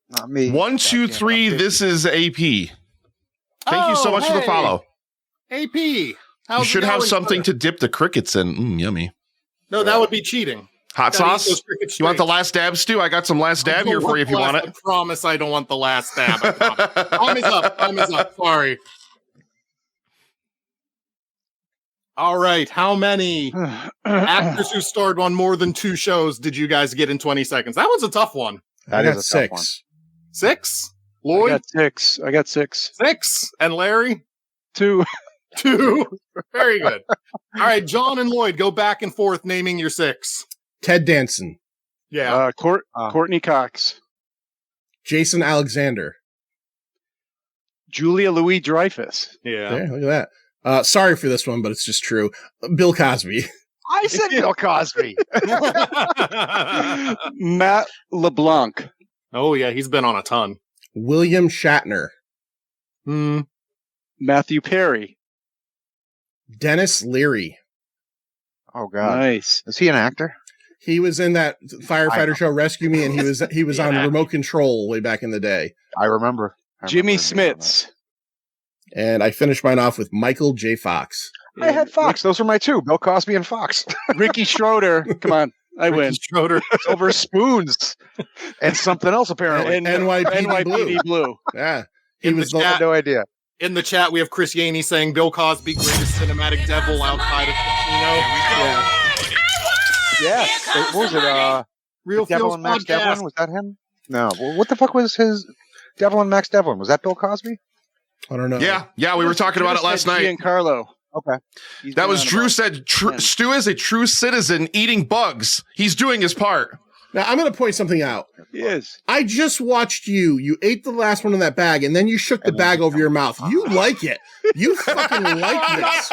Not me. 1, 2, 3. This is AP. Thank you so much for the follow. AP. How's You it should have going, something sir? to dip the crickets in. Yummy. No, that would be cheating. Hot Gotta eat sauce? those crickets You want the straight. last dab, Stu? I got some last dab I here don't for you if you want last- it. I promise I don't want the last stab. I promise. Time is up. Time is up. Sorry. All right. How many actors who starred on more than 2 shows did you guys get in 20 seconds? That was a tough one. I That got is a tough one. 6. 6? I Lloyd? got 6. I got 6. 6. And Larry? 2. 2. Very good. All right. John and Lloyd, go back and forth naming your 6. Ted Danson, Yeah. Courtney Cox. Jason Alexander. Julia Louis-Dreyfus. Yeah. Yeah, look at that. Sorry for this one, but it's just true. Bill Cosby. I said Bill Cosby. Matt LeBlanc. Oh, yeah. He's been on a ton. William Shatner. Hmm. Matthew Perry. Dennis Leary. Oh God. Nice. Is he an actor? He was in that I firefighter know. show Rescue Me, and he was on Yeah. Remote Control way back in the day. I remember. Jimmy him being on Smits. And I finished mine off with Michael J. Fox. that. I had Fox. Those are my 2. Bill Cosby and Fox. Ricky Schroeder. Come on. I win. Schroeder. Over spoons. And something else, apparently. And NYPD NYPD Blue. Yeah. He In was the the, I had no idea. In the chat, we have Chris Yaney saying Bill Cosby, greatest cinematic devil outside of Pacino. Yeah. Yeah. Here comes What was the money. it? Real Devil Feels and Max podcast. Devlin? Was that him? No. Well, what the fuck was his Devil and Max Devlin? Was that Bill Cosby? I don't know. Yeah, we were talking about it last night. Giancarlo. Okay. He's That been was on Drew about said 10. Stu is a true citizen eating bugs. He's doing his part. Now, I'm going to point something out. He is. I just watched you. You ate the last one in that bag, and then you shook the bag over your mouth. You like it. You fucking like this.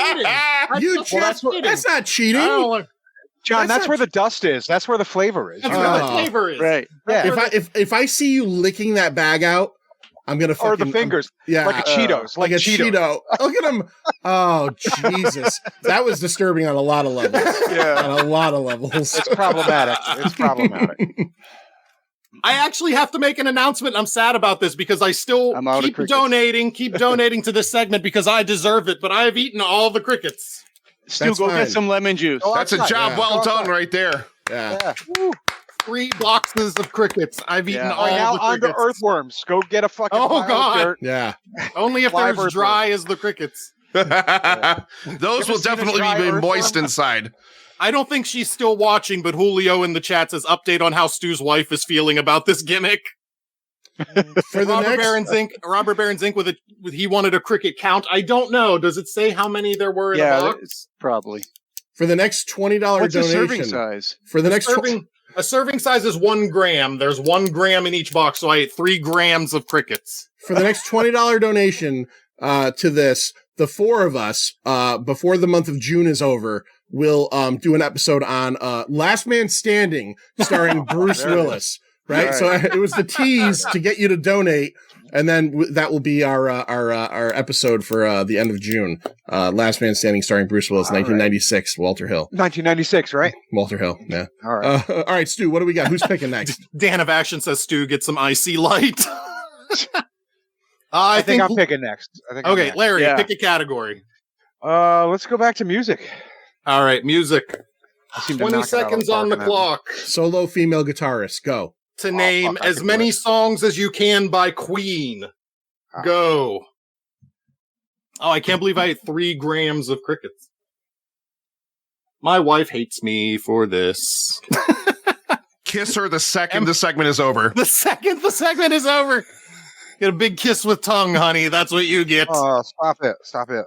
You just, that's not cheating. John, that's not- where the dust is. That's where the flavor is. That's You where know the that. flavor is. Right. Yeah. If I see you licking that bag out, I'm gonna fucking Or the fingers. yeah, Like a Cheetos. like a Cheetos. Cheeto. Look at him. Oh Jesus, that was disturbing on a lot of levels. Yeah. On a lot of levels. It's problematic. It's problematic. I actually have to make an announcement. I'm sad about this because I still I'm out of keep crickets. donating to this segment because I deserve it, but I have eaten all the crickets. Stu, That's go fine. get some lemon juice. Oh, That's a outside. job Yeah. well Go done outside. right there. Yeah. Yeah. 3 boxes of crickets. I've eaten Yeah. all Now the on to crickets. earthworms. Go get a fucking Oh, pile of God. dirt. Yeah. Only if Live they're as dry as the crickets. Those ever will seen a definitely dry be earthworm? moist inside. I don't think she's still watching, but Julio in the chat says update on how Stu's wife is feeling about this gimmick. For the Robert next, Baron Zink with he wanted a cricket count. I don't know. Does it say how many there were in a Yeah, box? it's probably. for the next $20 What's the donation. serving size? For the next A serving size is 1 gram. There's 1 gram in each box, so I ate 3 grams of crickets. for the next $20 donation to this, the 4 of us, before the month of June is over, will do an episode on Last Man Standing, starring Bruce Willis. Right? So it was the tease to get you to donate, and then that will be our episode for the end of June. Last Man Standing, starring Bruce Willis, 1996, Walter Hill. 1996, right? Walter Hill, yeah. All right. All right, Stu, what do we got? Who's picking next? Dan of Action says Stu get some icy light. I think I'm picking next. Okay, Larry, Yeah. pick a category. Let's go back to music. All right, music. I seem to 20 knock it out of seconds the park on the on that clock Solo female guitarist, go. to name fuck, I as can do many it. songs as you can by Queen. Go. Oh, I can't believe I ate 3 grams of crickets. My wife hates me for this. Kiss her the second the segment is over. The second the segment is over. Get a big kiss with tongue, honey. That's what you get. Oh, stop it. Stop it.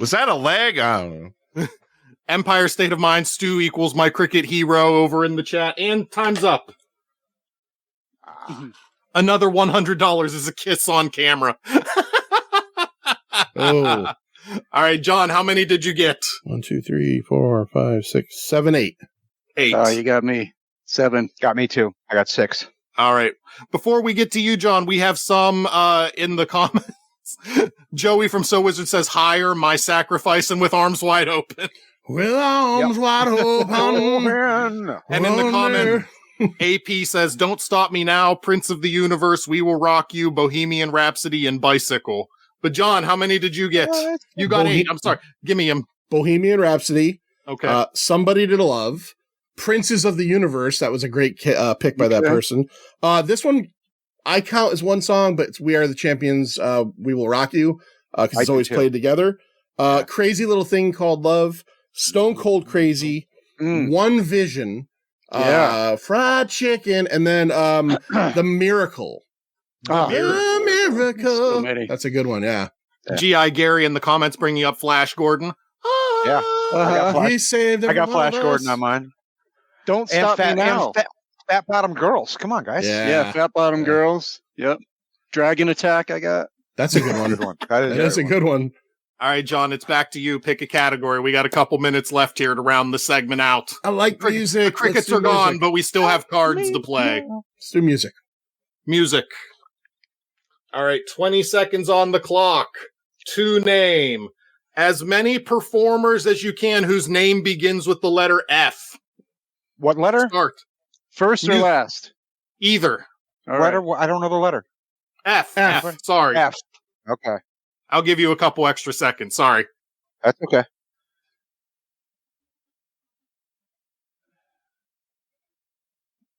Was that a leg? I don't know. Empire State of Mind, Stu equals my cricket hero over in the chat. And time's up. Another $100 is a kiss on camera. Oh. All right, John, how many did you get? 1, 2, 3, 4, 5, 6, 7, 8. 8. You got me. 7. Got me too. I got 6. All right. Before we get to you, John, we have some in the comments. Joey from So Wizard says, higher my sacrifice and with arms wide open. With arms wide open. And in the comment, AP says, don't stop me now, Prince of the Universe, We Will Rock You, Bohemian Rhapsody, and Bicycle. But John, how many did you get? You got 8. I'm sorry. Give me them. Bohemian Rhapsody. Okay. Somebody to Love. Princes of the Universe. That was a great pick by that person. This one I count as one song, but it's We Are the Champions, We Will Rock You, because it's always played together. Crazy Little Thing Called Love. Stone Cold Crazy. One Vision. Fried Chicken. And then The Miracle. The Miracle. So many. That's a good one, yeah. G.I. Gary in the comments bringing up Flash Gordon. Yeah. He saved I got every one Flash of Gordon us. on mine. Don't stop me now. Fat Bottom Girls. Come on, guys. Yeah, Fat Bottom Girls. Yep. Dragon Attack, I got. That's a good one. Good one. That is a good one. All right, John, it's back to you. Pick a category. We got a couple minutes left here to round the segment out. I like music. The crickets Let's do are gone, music. but we still have cards to play. Let's do music. Music. All right, 20 seconds on the clock. To name as many performers as you can whose name begins with the letter F. What letter? Start. First or last? Either. All letter? right. I don't know the letter. F. Sorry. F. Okay. I'll give you a couple extra seconds. Sorry. That's okay.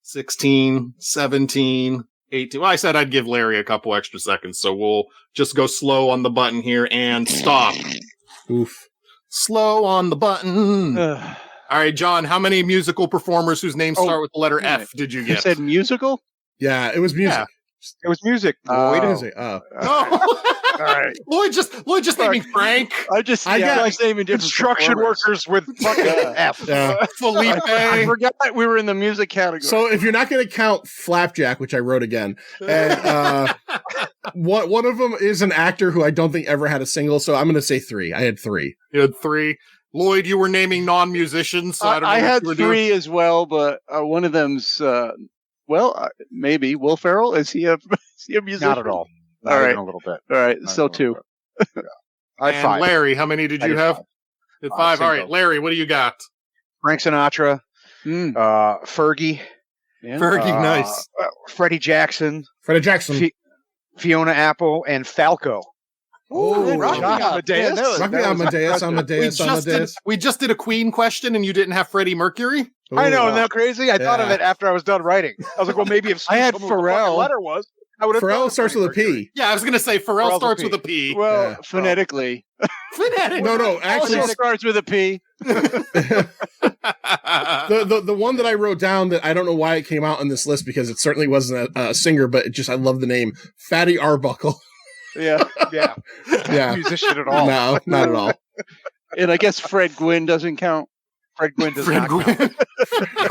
16, 17, 18. Well, I said I'd give Larry a couple extra seconds, so we'll just go slow on the button here and stop. Oof. Slow on the button. Ugh. All right, John, how many musical performers whose names start with the letter F did you You get? said musical? Yeah, it was music. Yeah. It was music. Lloyd is it? Oh. Oh. All right. Lloyd just naming Frank. I got naming different Construction performers. workers with fucking F. Yeah. Felipe. I forgot we were in the music category. So if you're not going to count Flapjack, which I wrote again, and one of them is an actor who I don't think ever had a single, so I'm going to say 3. I had 3. You had 3. Lloyd, you were naming non-musicians, so I don't know I what had you were 3 doing. as well, but one of them's maybe Will Ferrell. Is he a musician? Not at all. Not All even right. a little bit. All right, Not so even a 2. little bit. I had And 5. Larry, how many did I you did have? 5. Did 5. Same All right, boat. Larry, what do you got? Frank Sinatra, Fergie, Yeah. Fergie, nice. Freddie Jackson, Freddie Jackson. Fiona Apple, and Falco. Oh, Rocky Rocky Amadeus. Amadeus. We just did a Queen question, and you didn't have Freddie Mercury. I know, isn't that crazy? I thought of Yeah. it after I was done writing. I was like, well, maybe if I had someone with the fucking Pharrell. letter was, I would have. Pharrell starts with a P. Yeah, I was going to say Pharrell Pharrell's a starts P. with a P. Well, Yeah. phonetically. Phonetic. No, actually, Also starts with a P. the one that I wrote down that I don't know why it came out on this list because it certainly wasn't a singer, but I love the name Fatty Arbuckle. Yeah. Yeah. Yeah, Musician at all. no, not at all. And I guess Fred Gwynn doesn't count. Fred Gwynn does Fred not count.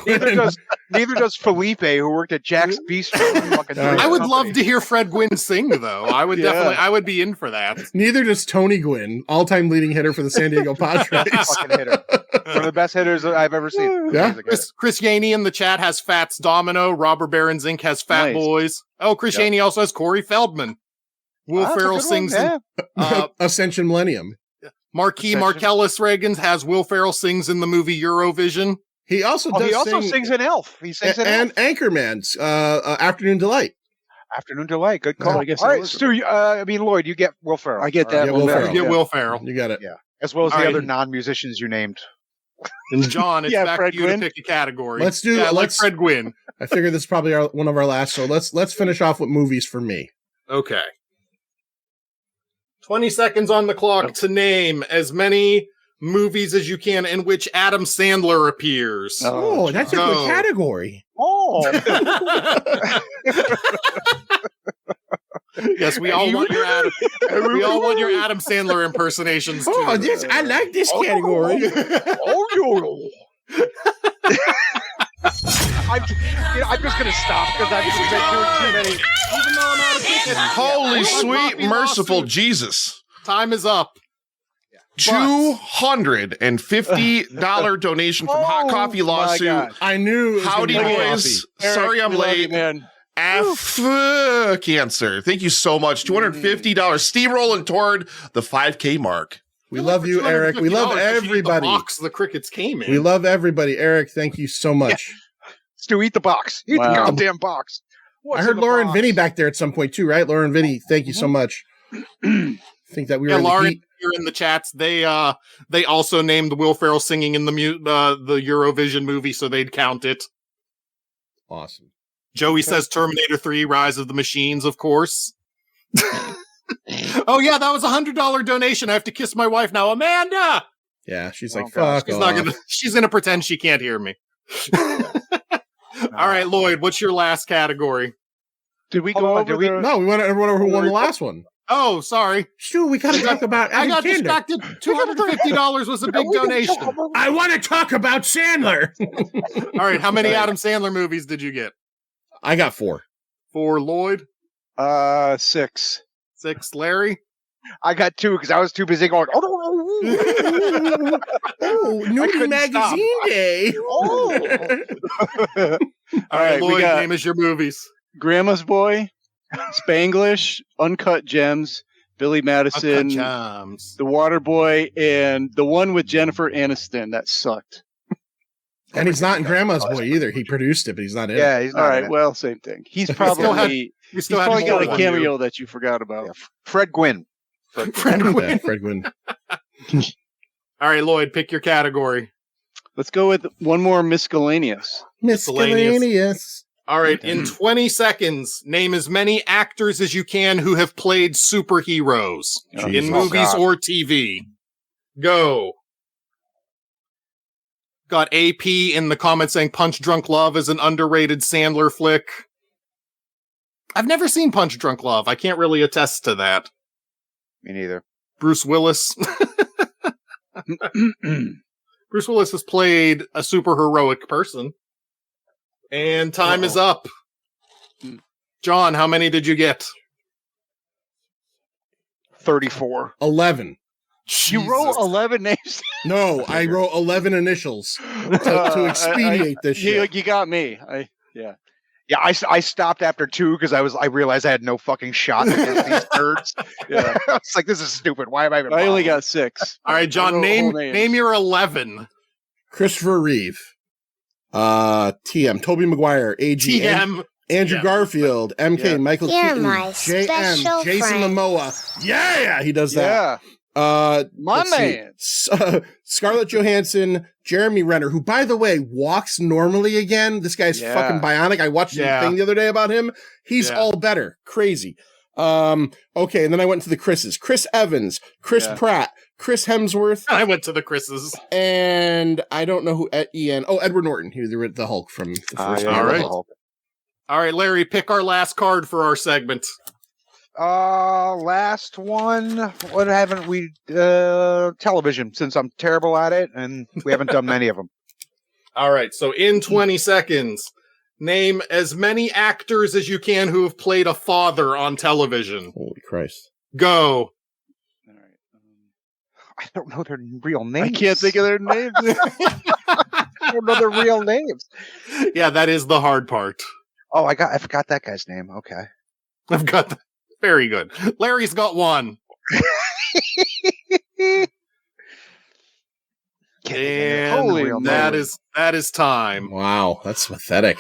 Gwynn. Neither does Felipe, who worked at Jack's Bistro. Fucking I would love to hear Fred Gwynn sing, though. I would Yeah. I would be in for that. Neither does Tony Gwynn, all-time leading hitter for the San Diego Padres. fucking hitter. One of the best hitters that I've ever seen. Yeah. Amazing hitter. Chris Yaney in the chat has Fats Domino. Robert Barron's Inc. has Fat Nice. Boys. Oh, Chris Yep. Yaney also has Corey Feldman. Will That's a Ferrell good one, sings yeah. in Ascension Millennium. Marquis Ascension. Marcellus Reagan has Will Ferrell sings in the movie Eurovision. He also does He also sing, sings in Elf. He sings in and Elf. Anchorman's Afternoon Delight. Afternoon Delight. Good call. I guess All I right, was- Stu. Lloyd, you get Will Ferrell. I get All that right. Yeah, one. Will back. Ferrell. You get Yeah. Will Ferrell. You got it. Yeah. As well as All the right. other non-musicians you named. And John, it's Yeah, back Fred to you Gwynn. to pick a category. Let's do- Yeah, like let's- Fred Gwynn. I figure this is probably one of our last, so let's finish off with movies for me. Okay. 20 seconds on the clock to name as many movies as you can in which Adam Sandler appears. Oh, that's a Go. good category. Oh, Yes, we all want your Adam. We all want your Adam Sandler impersonations too. Oh, I like this category. I'm just gonna stop because I'm just doing too many. Even though I'm out of tickets. Holy Yeah. sweet, Coffee merciful lawsuit. Jesus. Time is up. $250 donation from Hot Coffee Lawsuit. God. I knew. It was Howdy, gonna be boys. coffee. Sorry I'm We love you, late. man. Cancer. Thank you so much. $250. Steamrolling toward the 5K mark. We love you, Eric. We love everybody. The box the crickets came in. We love everybody. Eric, thank you so much. Stu, eat the box. Eat the Wow. goddamn box. What's I heard in the Laura and box? Vinny back there at some point too, right? Laura and Vinny, thank you so much. I think that we were Yeah, in the Lauren, heat. you're in the chats. They also named Will Ferrell singing in the Eurovision movie, so they'd count it. Awesome. Joey says Terminator 3: Rise of the Machines, of course. Oh yeah, that was $100 donation. I have to kiss my wife now, Amanda. Yeah, she's Oh, like, gosh. fuck She's off. not gonna. She's gonna pretend she can't hear me. All right, Lloyd, what's your last category? Did we Hold go on, over did we- the... No, we want everyone over who won the last one. Oh, sorry. Stu, we gotta talk about I Adam got Sandler. distracted. $250 was a big donation. I want to talk about Sandler. All right, how many Adam Sandler movies did you get? I got 4. For Lloyd, 6. 6. Larry, I got 2 because I was too busy going. Oh, Nudie couldn't Magazine Day. Oh. all right, we Lloyd, got- name us your movies. Grandma's Boy, Spanglish, Uncut Gems, Billy Madison, Chums. The Water Boy, and the one with Jennifer Aniston that sucked. And he's not in Grandma's Boy either. He produced it, but he's not in it. Yeah, he's not All in right, it. well, same thing. He's still probably You he's still had probably more got a than cameo that you forgot about. Yeah. Fred Gwynn. Fred Yeah, Gwynn. Fred Gwynn. All right, Lloyd, pick your category. Let's go with one more miscellaneous. Miscellaneous. All right, in 20 seconds, name as many actors as you can who have played superheroes in Jesus. movies God. or TV. Go. Got AP in the comments saying Punch Drunk Love is an underrated Sandler flick. I've never seen Punch Drunk Love. I can't really attest to that. Me neither. Bruce Willis. Bruce Willis has played a super heroic person. And time is up. John, how many did you get? 34. 11. You wrote 11 names. No, I wrote 11 initials to expedite this shit. You got me. Yeah, I stopped after 2 because I realized I had no fucking shot against these nerds. Yeah, it's like, this is stupid. Why am I even? I only got 6. All right, John, name your 11. Christopher Reeve, TM, Tobey Maguire, AG, TM, Andrew Garfield, MK, Michael You're Keaton, my JM, special Jason friend. Momoa. Yeah, he does that. My let's man. see. Scarlett Johansson, Jeremy Renner, who, by the way, walks normally again. This guy's fucking bionic. I watched a thing the other day about him. He's all better. Crazy. Okay, and then I went to the Chris's. Chris Evans, Chris Pratt, Chris Hemsworth. I went to the Chris's. And I don't know who Ian. Oh, Edward Norton. He was the Hulk from the first one. All right. All right, Larry, pick our last card for our segment. Last one. What haven't we? Television, since I'm terrible at it, and we haven't done many of them. All right, so in 20 seconds, name as many actors as you can who have played a father on television. Holy Christ. Go. I don't know their real names. I can't think of their names. I don't know their real names. Yeah, that is the hard part. Oh, I forgot that guy's name. Okay. I've got that. Very good. Larry's got one. And that is time. Wow, that's pathetic.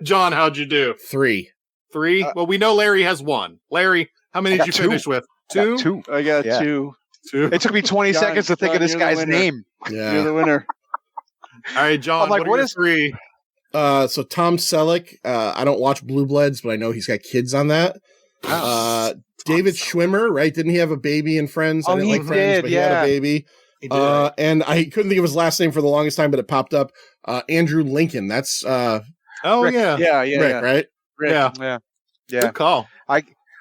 John, how'd you do? 3. 3? Well, we know Larry has one. Larry, how many did you finish with? 2? 2. I got 2. It took me 20 seconds to think of this guy's name. Yeah. You're the winner. All right, John, I'm like, what is 3? So Tom Selleck, I don't watch Blue Bloods, but I know he's got kids on that. David Schwimmer, right? Didn't he have a baby in Friends? I didn't like Friends, but he had a baby. And I couldn't think of his last name for the longest time, but it popped up. Andrew Lincoln. That's Rick. Rick, right? Rick. Yeah. Good call.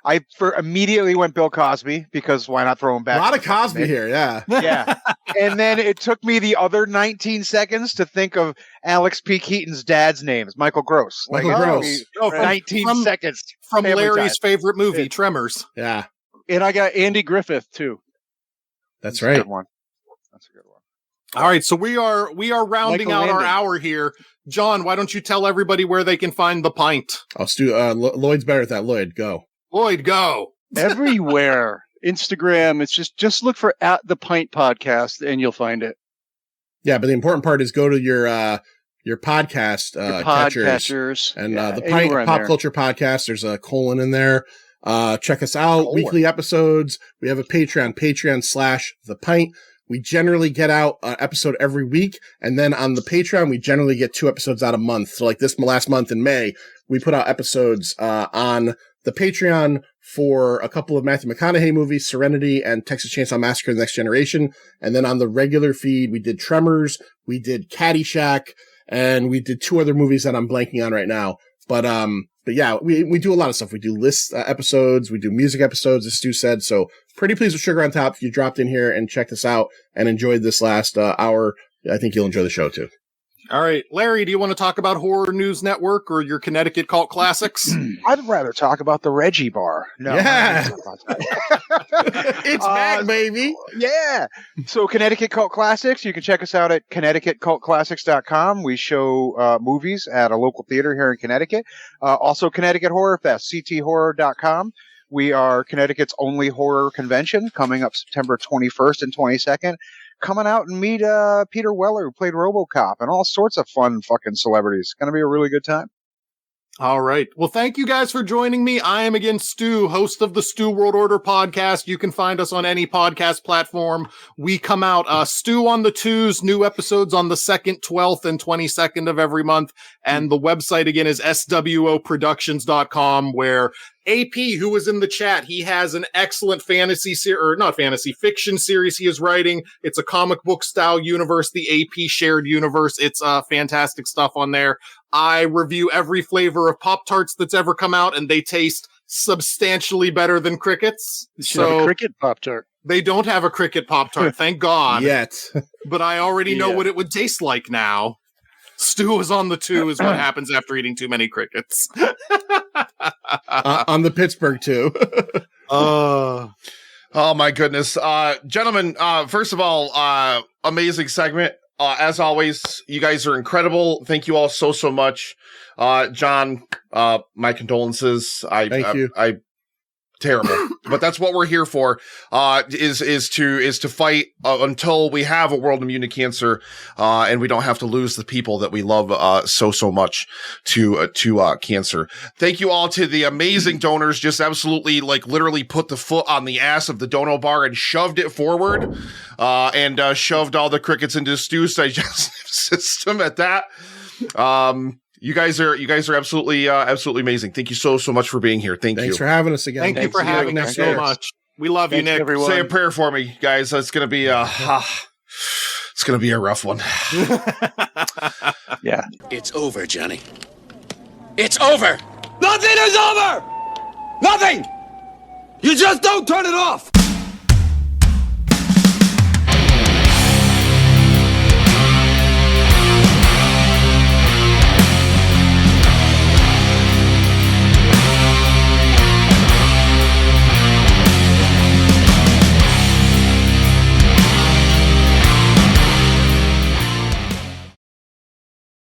I immediately went Bill Cosby, because why not throw him back? A lot of Cosby here, yeah. Yeah. And then it took me the other 19 seconds to think of Alex P. Keaton's dad's name. It's Michael Gross. Michael Gross. 19 seconds. From Family Larry's Time. favorite movie, Tremors. Yeah. And I got Andy Griffith, too. That's right. That's a good one. All right, so we are rounding Michael out our Landon. hour here. John, why don't you tell everybody where they can find the Pint? I'll do Lloyd's better at that. Lloyd, go. Lloyd, go. Everywhere. Instagram. It's just look for @the Pint Podcast and you'll find it. Yeah, but the important part is go to your podcast Podcatchers. and the Pint Pop Culture Podcast. There's a colon in there. Check us out. Weekly episodes. We have a Patreon, Patreon/The Pint. We generally get out an episode every week, and then on the Patreon, we generally get 2 episodes out a month. So like this last month in May, we put out episodes on the Patreon for a couple of Matthew McConaughey movies, Serenity and Texas Chainsaw Massacre: The Next Generation. And then on the regular feed, we did Tremors, we did Caddyshack, and we did 2 other movies that I'm blanking on right now. But yeah, we do a lot of stuff. We do list episodes, we do music episodes, as Stu said. So pretty pleased with Sugar on Top. If you dropped in here and checked us out and enjoyed this last hour, I think you'll enjoy the show too. All right, Larry, do you want to talk about Horror News Network or your Connecticut Cult Classics? I'd rather talk about the Reggie Bar. No, Yeah. I don't wanna talk about that. It's back, baby. Yeah. So Connecticut Cult Classics, you can check us out at ConnecticutCultClassics.com. We show movies at a local theater here in Connecticut. Also Connecticut Horror Fest, CTHorror.com. We are Connecticut's only horror convention, coming up September 21st and 22nd. Coming out and meet Peter Weller, who played RoboCop, and all sorts of fun fucking celebrities. It's going to be a really good time. All right. Well, thank you guys for joining me. I am again Stu, host of the Stu World Order podcast. You can find us on any podcast platform. We come out Stu on the 2s, new episodes on the 2nd, 12th, and 22nd of every month. And the website again is swoproductions.com, where AP, who was in the chat, he has an excellent fiction series he is writing. It's a comic book style universe, the AP shared universe. It's fantastic stuff on there. I review every flavor of Pop-Tarts that's ever come out, and they taste substantially better than crickets. So, a cricket Pop-Tart. They don't have a cricket Pop-Tart, thank God. Yet. But I already know what it would taste like now. Stew is on the 2 is what happens after eating too many crickets. On the Pittsburgh 2. Oh my goodness. Gentlemen, first of all, amazing segment. As always, you guys are incredible. Thank you all so much. John, my condolences. Thank you. Terrible. But that's what we're here for, is to fight until we have a world immune to cancer, and we don't have to lose the people that we love so much to cancer. Thank you all to the amazing donors. Just absolutely, like, literally put the foot on the ass of the dono bar and shoved it forward, and shoved all the crickets into Stu's digestive system at that. You guys are absolutely amazing. Thank you so much for being here. Thanks for having us again. Thank you for having us so much. We love you, Nick. Everyone. Say a prayer for me, guys. It's gonna be a rough one. Yeah. It's over, Johnny. It's over. Nothing is over. Nothing. You just don't turn it off.